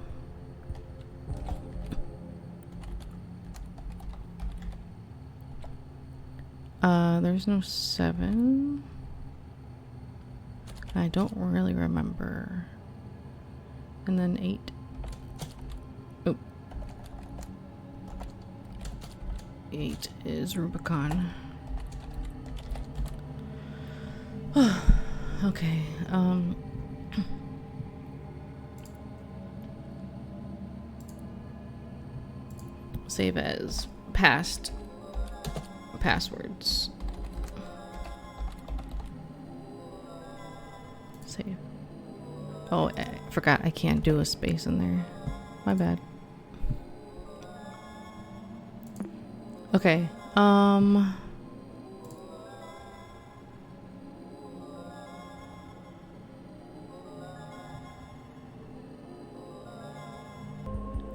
There's no 7. I don't really remember. And then 8. Oh. 8 is Rubicon. Okay, save as past passwords. Save. Oh, I forgot I can't do a space in there. My bad. Okay,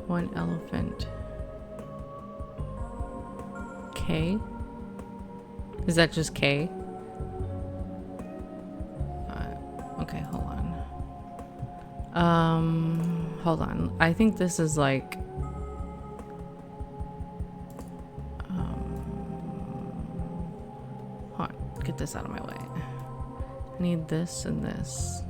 one elephant. K? Is that just K? Okay, hold on. Hold on. I think this is like... hold on. Get this out of my way. I need this and this.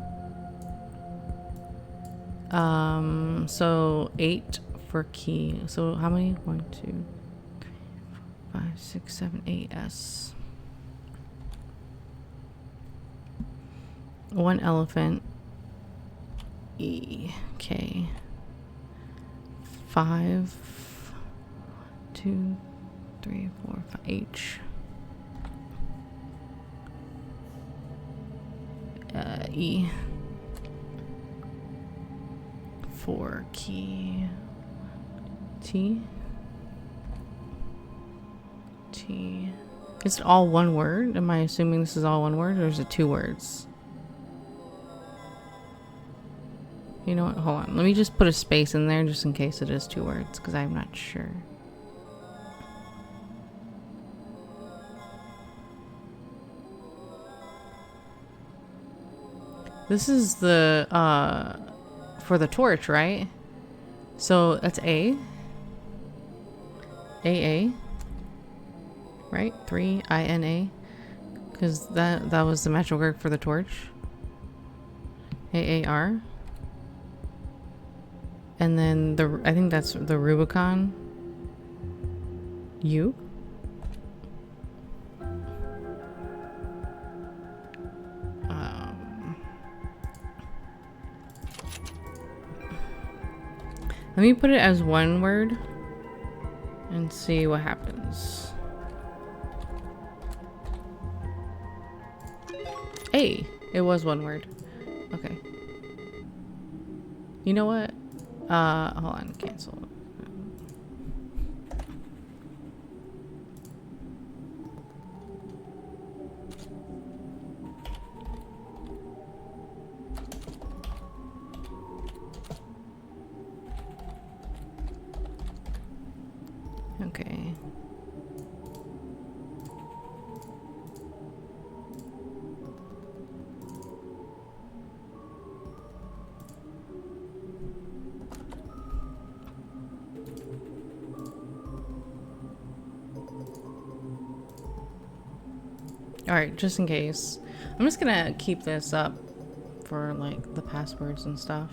So 8 for key. So how many? 1, 2, 3, 4, 5, 6, 7, 8 S. 1 elephant. E. K. 5. 2, 3, 4, 5 H. E. 4 key. T. T. Is it all one word? Am I assuming this is all one word, or is it 2 words? You know what? Hold on. Let me just put a space in there just in case it is 2 words, because I'm not sure. This is the, for the torch, right? So that's A. AA. Right? 3 INA. Because that was the magical word for the torch. AAR. And then I think that's the Rubicon. U. Let me put it as one word and see what happens. A. It was one word. Okay. You know what? Hold on. Cancel. Okay. Alright, just in case. I'm just gonna keep this up for like the passwords and stuff.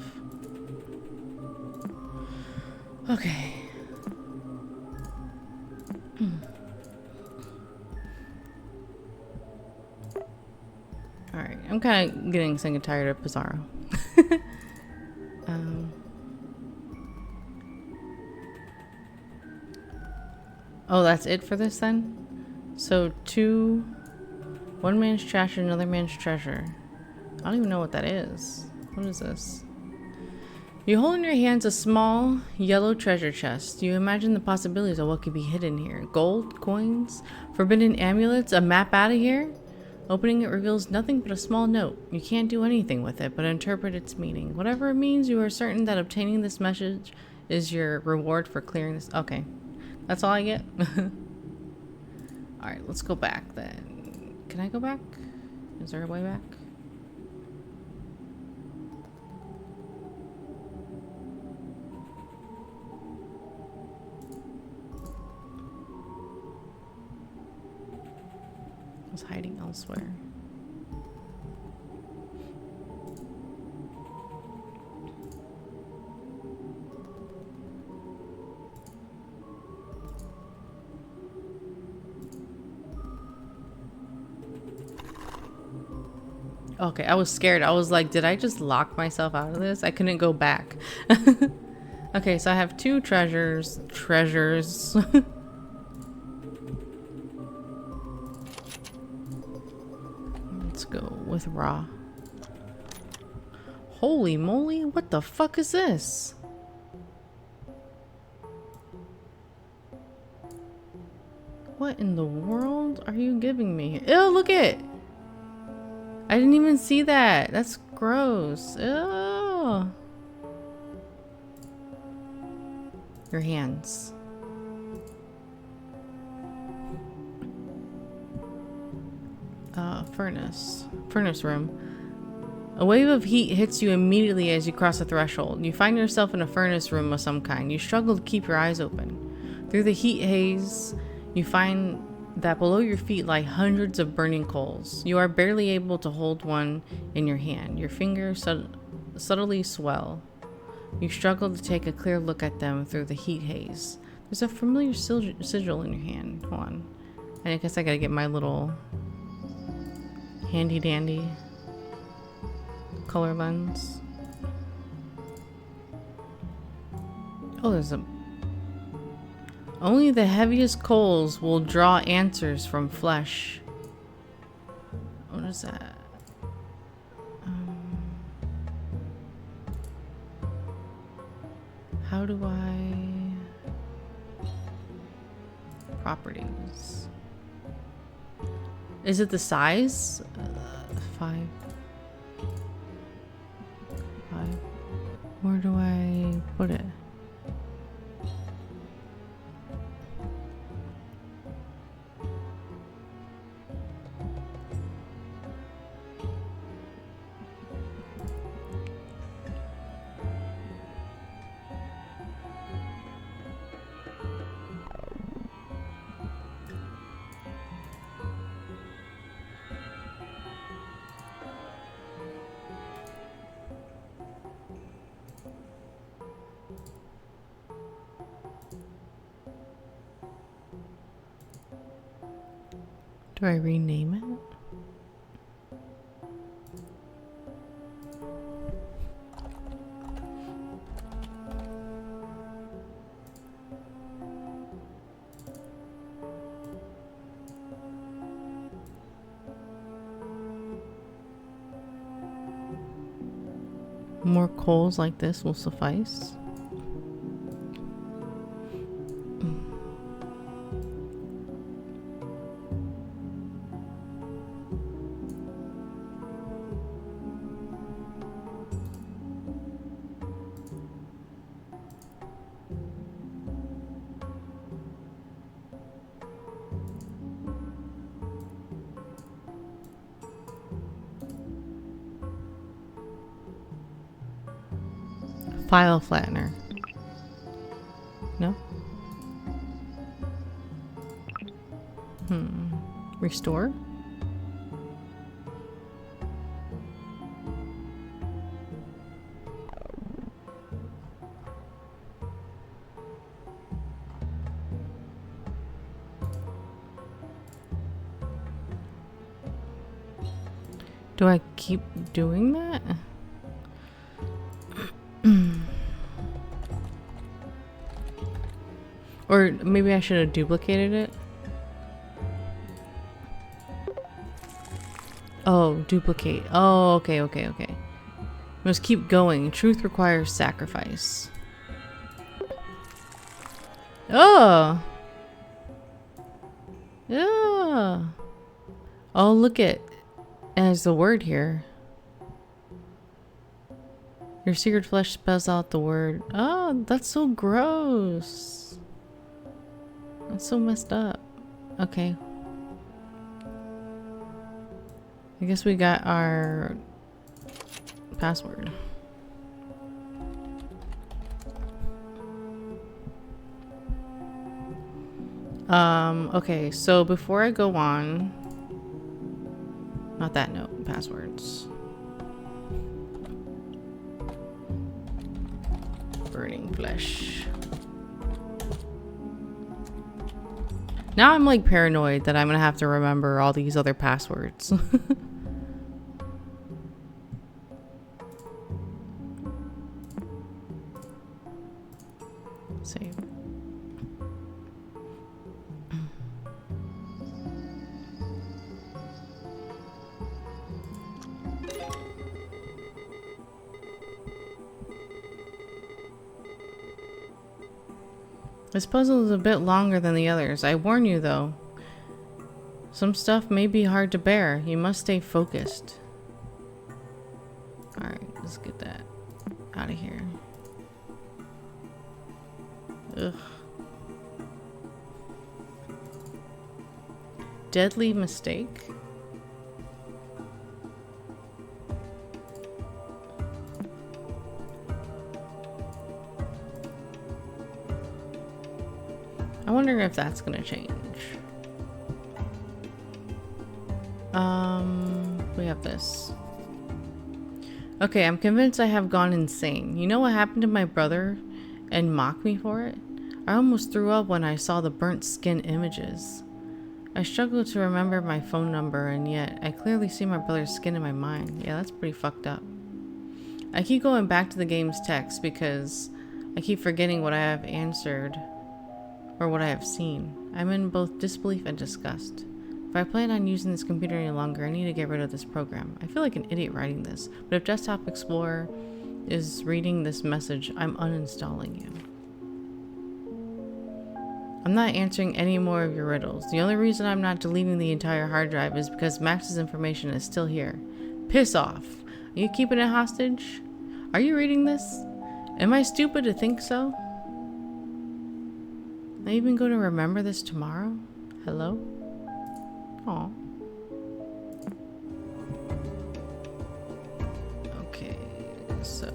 Okay. Alright, I'm kind of getting sick and tired of Pizarro. Oh, that's it for this then? So one man's trash and another man's treasure. I don't even know what that is. What is this? You hold in your hands a small yellow treasure chest. You imagine the possibilities of what could be hidden here. Gold, coins, forbidden amulets, a map out of here? Opening it reveals nothing but a small note. You can't do anything with it but interpret its meaning. Whatever it means, you are certain that obtaining this message is your reward for clearing this. Okay. That's all I get? Alright, let's go back then. Can I go back? Is there a way back? I was hiding elsewhere. Okay, I was scared. I was like, did I just lock myself out of this? I couldn't go back. Okay, so I have two treasures. Let's go with raw. Holy moly, what the fuck is this? What in the world are you giving me? Ew, look it! I didn't even see that. That's gross. Ew. Your hands. Furnace room. A wave of heat hits you immediately as you cross the threshold. You find yourself in a furnace room of some kind. You struggle to keep your eyes open. Through the heat haze, you find that below your feet lie hundreds of burning coals. You are barely able to hold one in your hand. Your fingers subtly swell. You struggle to take a clear look at them through the heat haze. There's a familiar sigil in your hand. Hold on. I guess I gotta get my little handy dandy color lens. Oh, there's a... Only the heaviest coals will draw answers from flesh. What is that? How do I... Properties. Is it the size? 5. Where do I put it? Do I rename it? More coals like this will suffice. File flattener. No? Restore? Do I keep doing that? Or maybe I should have duplicated it? Oh, duplicate. Oh, okay, okay, okay. Must keep going. Truth requires sacrifice. Oh! Yeah. Oh, look at... As the word here. Your seared flesh spells out the word. Oh, that's so gross. That's so messed up. Okay. I guess we got our password. Okay, so before I go on, not that note, passwords. Burning flesh. Now I'm like paranoid that I'm gonna have to remember all these other passwords. Save. This puzzle is a bit longer than the others. I warn you though. Some stuff may be hard to bear. You must stay focused. Alright, let's get that out of here. Ugh. Deadly mistake? I wonder if that's gonna change. We have this. Okay, I'm convinced I have gone insane. You know what happened to my brother and mocked me for it? I almost threw up when I saw the burnt skin images. I struggle to remember my phone number, and yet I clearly see my brother's skin in my mind. Yeah, that's pretty fucked up. I keep going back to the game's text because I keep forgetting what I have answered or what I have seen. I'm in both disbelief and disgust. If I plan on using this computer any longer, I need to get rid of this program. I feel like an idiot writing this, but if Desktop Explorer is reading this message, I'm uninstalling you. I'm not answering any more of your riddles. The only reason I'm not deleting the entire hard drive is because Max's information is still here. Piss off. Are you keeping it hostage? Are you reading this? Am I stupid to think so? Am I even going to remember this tomorrow? Hello? Aw. Okay, so...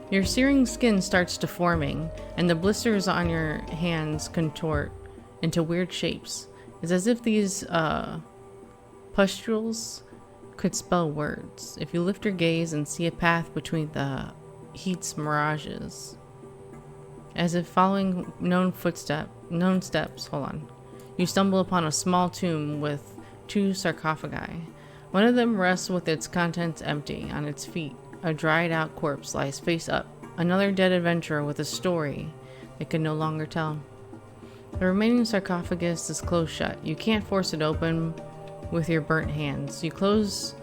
Your searing skin starts deforming, and the blisters on your hands contort into weird shapes. It's as if these pustules could spell words. If you lift your gaze and see a path between the heat's mirages, as if following known steps, hold on. You stumble upon a small tomb with 2 sarcophagi. One of them rests with its contents empty. On its feet, a dried out corpse lies face up. Another dead adventurer with a story they can no longer tell. The remaining sarcophagus is closed shut. You can't force it open with your burnt hands. Your close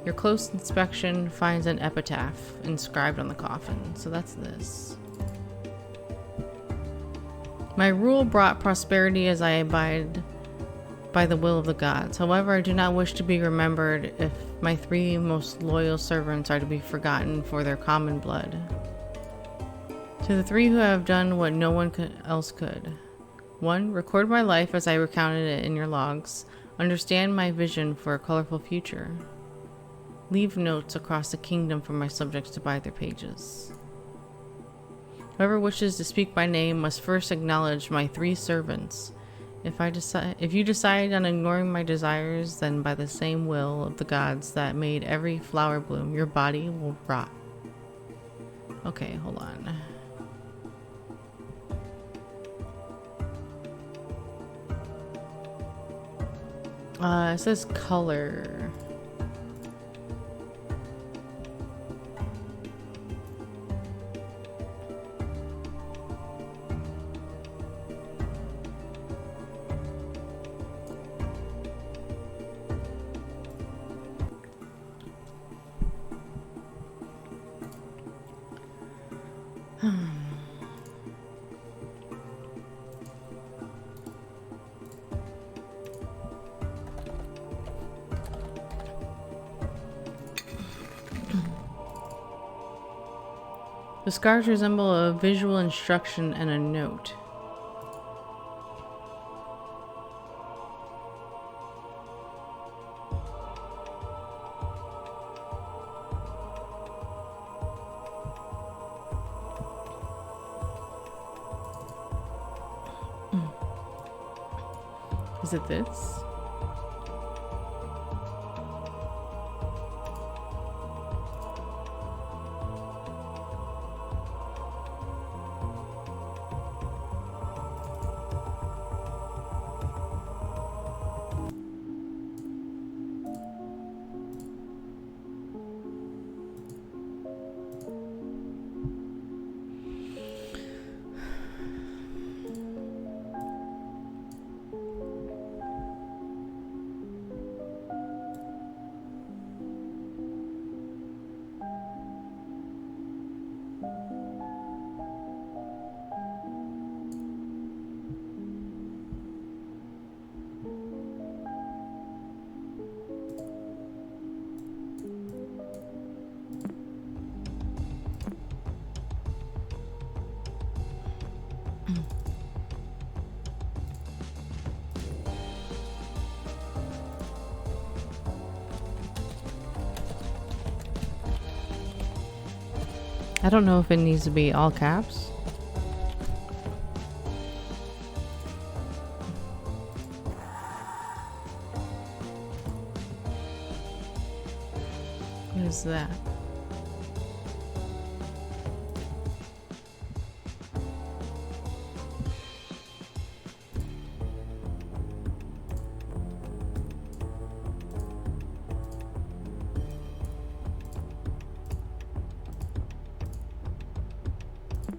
inspection finds an epitaph inscribed on the coffin. So that's this. My rule brought prosperity as I abide by the will of the gods. However, I do not wish to be remembered if my 3 most loyal servants are to be forgotten for their common blood. To the 3 who have done what no one else could. 1. Record my life as I recounted it in your logs. Understand my vision for a colorful future. Leave notes across the kingdom for my subjects to buy their pages. Whoever wishes to speak my name must first acknowledge my 3 servants. If you decide on ignoring my desires, then by the same will of the gods that made every flower bloom, your body will rot. Okay, hold on. It says color. The scars resemble a visual instruction and a note. Is it this? I don't know if it needs to be all caps. What is that?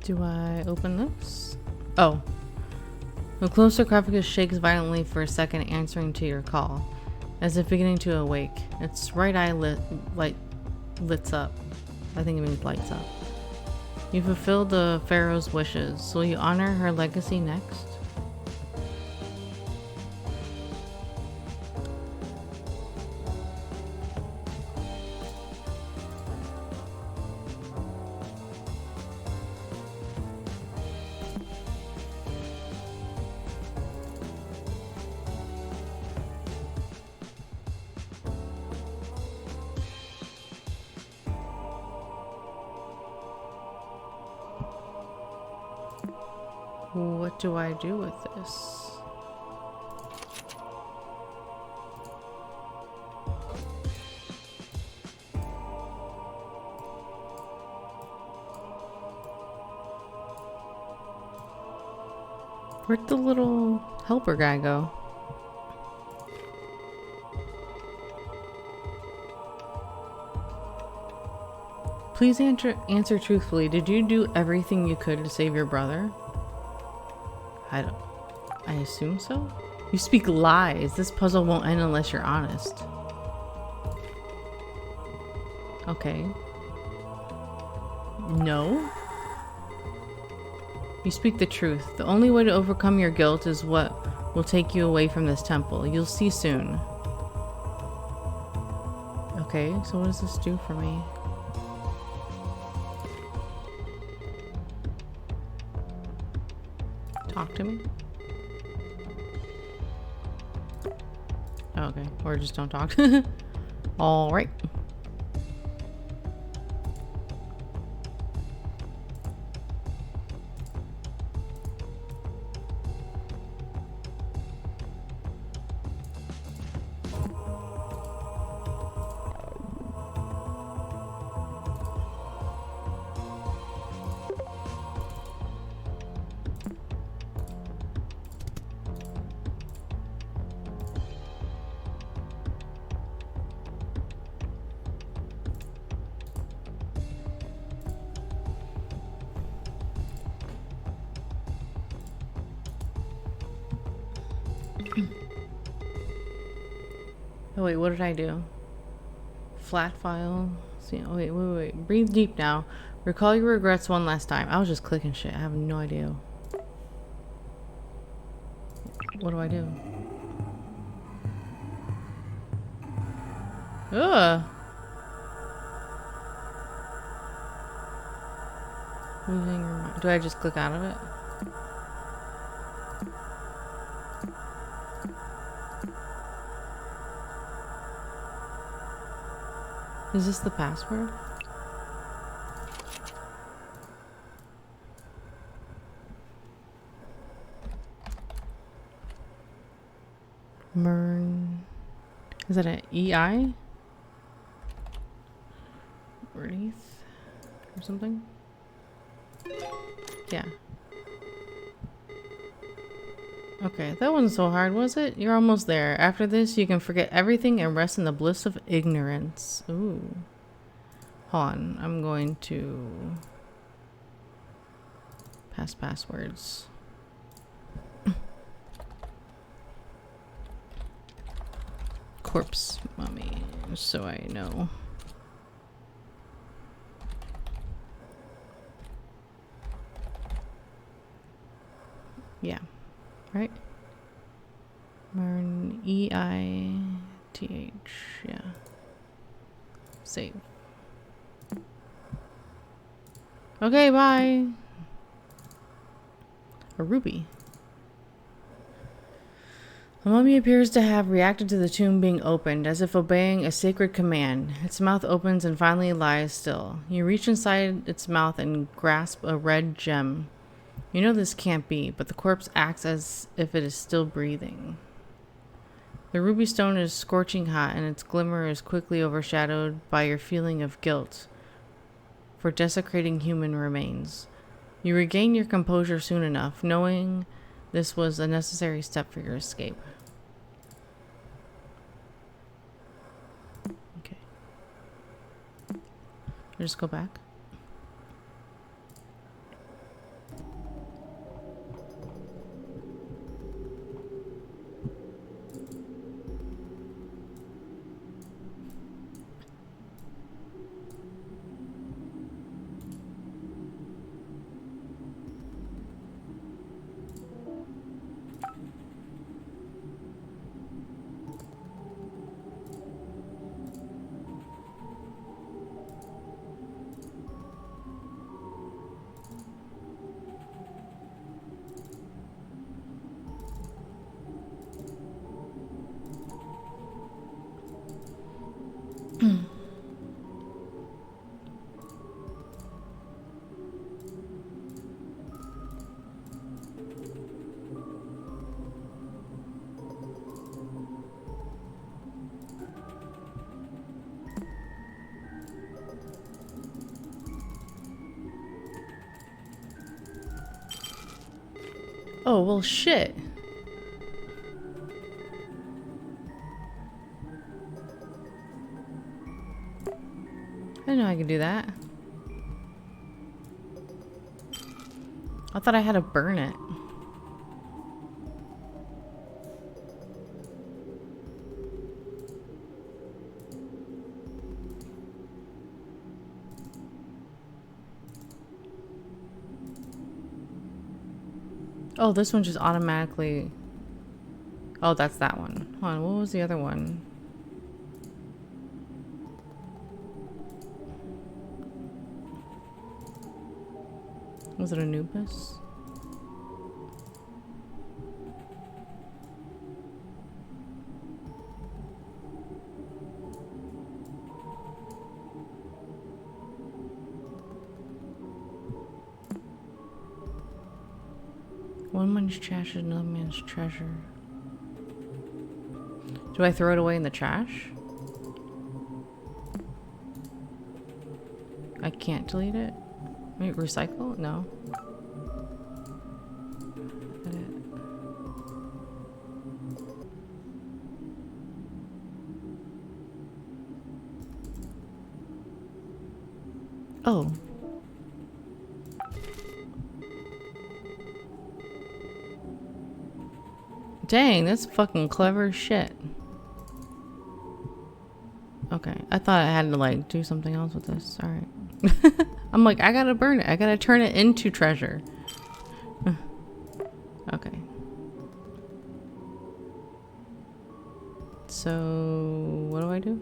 Do I open this? Oh. The closed sarcophagus shakes violently for a second, answering to your call, as if beginning to awake. Its right eye lights up. I think it means lights up. You fulfilled the pharaoh's wishes. Will you honor her legacy next? What do I do with this? Where'd the little helper guy go? Please answer truthfully. Did you do everything you could to save your brother? I assume so? You speak lies. This puzzle won't end unless you're honest. Okay. No? You speak the truth. The only way to overcome your guilt is what will take you away from this temple. You'll see soon. Okay, so what does this do for me? Talk to me? Oh, okay, or just don't talk. All right. Oh wait, what did I do? Flat file. See, oh wait. Breathe deep now. Recall your regrets one last time. I was just clicking shit. I have no idea. What do I do? Ugh. Losing your mind. Do I just click out of it? Is this the password? Mern. Is that an EI? Wreath? Or something? Yeah. Okay, that wasn't so hard, was it? You're almost there. After this, you can forget everything and rest in the bliss of ignorance. Ooh. Hold on. I'm going to pass passwords. Corpse mummy, so I know. Yeah. Right? Mern, EITH. Yeah. Save. Okay, bye. A ruby. The mummy appears to have reacted to the tomb being opened, as if obeying a sacred command. Its mouth opens and finally lies still. You reach inside its mouth and grasp a red gem. You know this can't be, but the corpse acts as if it is still breathing. The ruby stone is scorching hot, and its glimmer is quickly overshadowed by your feeling of guilt for desecrating human remains. You regain your composure soon enough, knowing this was a necessary step for your escape. Okay. I'll just go back. Oh, well, shit. I didn't know I could do that. I thought I had to burn it. Oh, this one just automatically... Oh, that's that one. Hold on, what was the other one? Was it Anubis? One man's trash is another man's treasure. Do I throw it away in the trash? I can't delete it? Wait, recycle? No. Edit. Oh. Dang, that's fucking clever shit. Okay. I thought I had to like do something else with this. All right. I'm like, I gotta burn it. I gotta turn it into treasure. Okay. So, what do I do?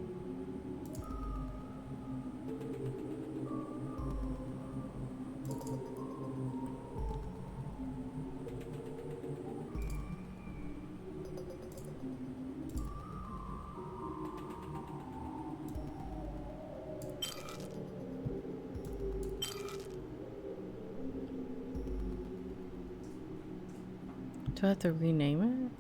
Do I have to rename it?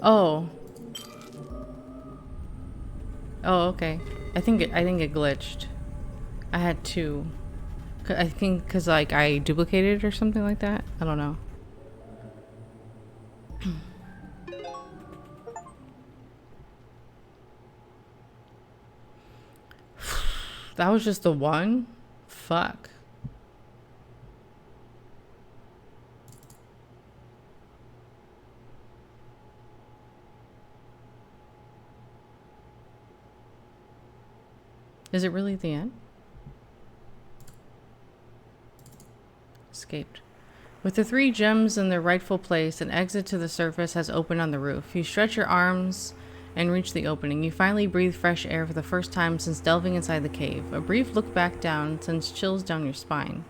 Oh. Oh, okay. I think it glitched. I had two. I think because like I duplicated it or something like that. I don't know. That was just the one? Fuck. Is it really the end? Escaped. With the 3 gems in their rightful place, an exit to the surface has opened on the roof. You stretch your arms and reach the opening. You finally breathe fresh air for the first time since delving inside the cave. A brief look back down sends chills down your spine.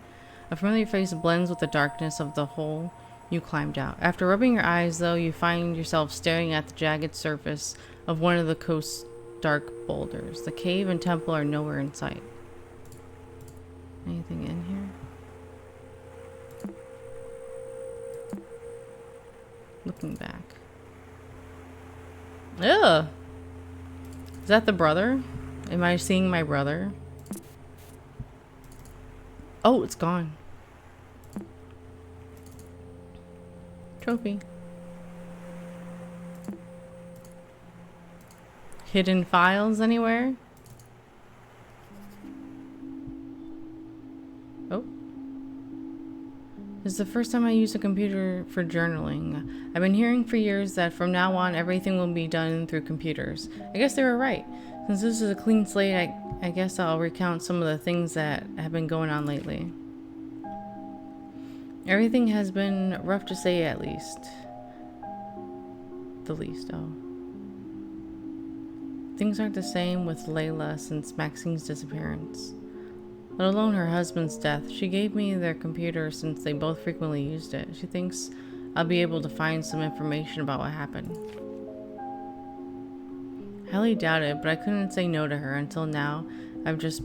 A familiar face blends with the darkness of the hole you climbed out. After rubbing your eyes, though, you find yourself staring at the jagged surface of one of the coast's dark boulders. The cave and temple are nowhere in sight. Anything in here? Looking back. Ugh! Is that the brother? Am I seeing my brother? Oh, it's gone. Trophy. Hidden files anywhere? Oh. This is the first time I use a computer for journaling. I've been hearing for years that from now on everything will be done through computers. I guess they were right. Since this is a clean slate, I guess I'll recount some of the things that have been going on lately. Everything has been rough to say at least. The least, oh. Things aren't the same with Layla since Maxine's disappearance. Let alone her husband's death. She gave me their computer since they both frequently used it. She thinks I'll be able to find some information about what happened. I highly doubt it, but I couldn't say no to her. Until now, I've just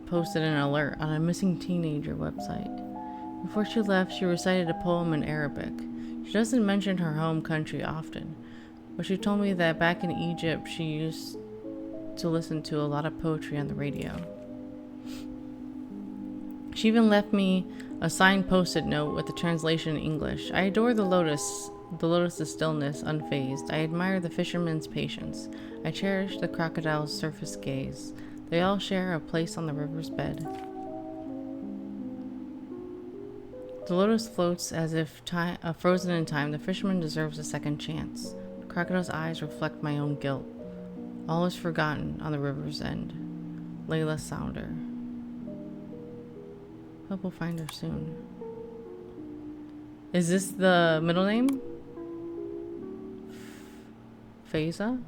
posted an alert on a missing teenager website. Before she left, she recited a poem in Arabic. She doesn't mention her home country often, but she told me that back in Egypt, she used to listen to a lot of poetry on the radio. She even left me a signed post-it note with the translation in English. I adore the lotus's stillness, unfazed. I admire the fisherman's patience. I cherish the crocodile's surface gaze. They all share a place on the river's bed. The lotus floats as if frozen in time. The fisherman deserves a second chance. The crocodile's eyes reflect my own guilt. All is forgotten on the river's end. Layla Sounder. Hope we'll find her soon. Is this the middle name? Faiza?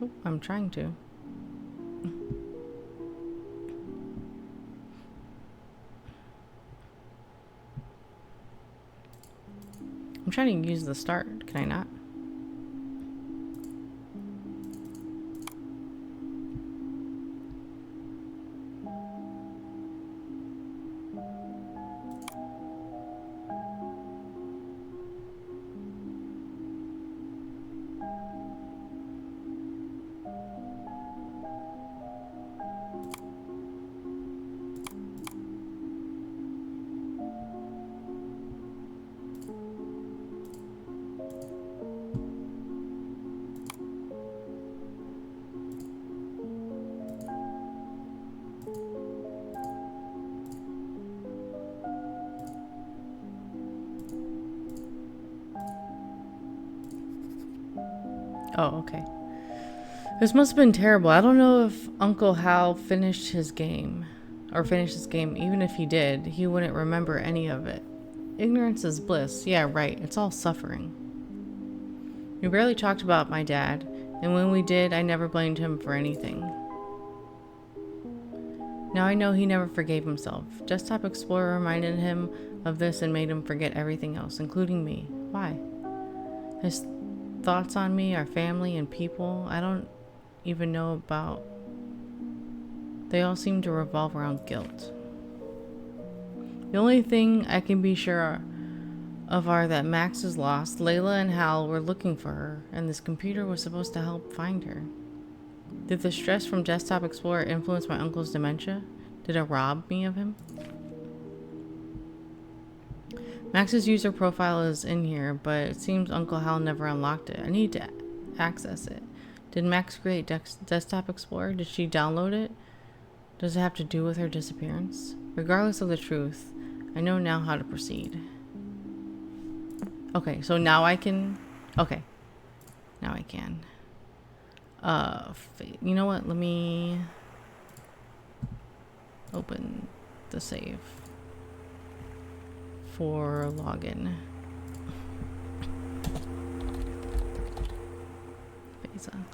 Oh, I'm trying to. I'm trying to use the start. Can I not? Oh, okay. This must have been terrible. I don't know if Uncle Hal finished his game. Or finished his game. Even if he did, he wouldn't remember any of it. Ignorance is bliss. Yeah, right. It's all suffering. We barely talked about my dad. And when we did, I never blamed him for anything. Now I know he never forgave himself. Desktop Explorer reminded him of this and made him forget everything else, including me. Why? His thoughts on me, our family, and people I don't even know about. They all seem to revolve around guilt. The only thing I can be sure of are that Max is lost, Layla and Hal were looking for her, and this computer was supposed to help find her. Did the stress from Desktop Explorer influence my uncle's dementia? Did it rob me of him? Max's user profile is in here, but it seems Uncle Hal never unlocked it. I need to access it. Did Max create Desktop Explorer? Did she download it? Does it have to do with her disappearance? Regardless of the truth, I know now how to proceed. Okay, so now I can... Okay. Now I can. You know what? Let me open the save for login. Phase on.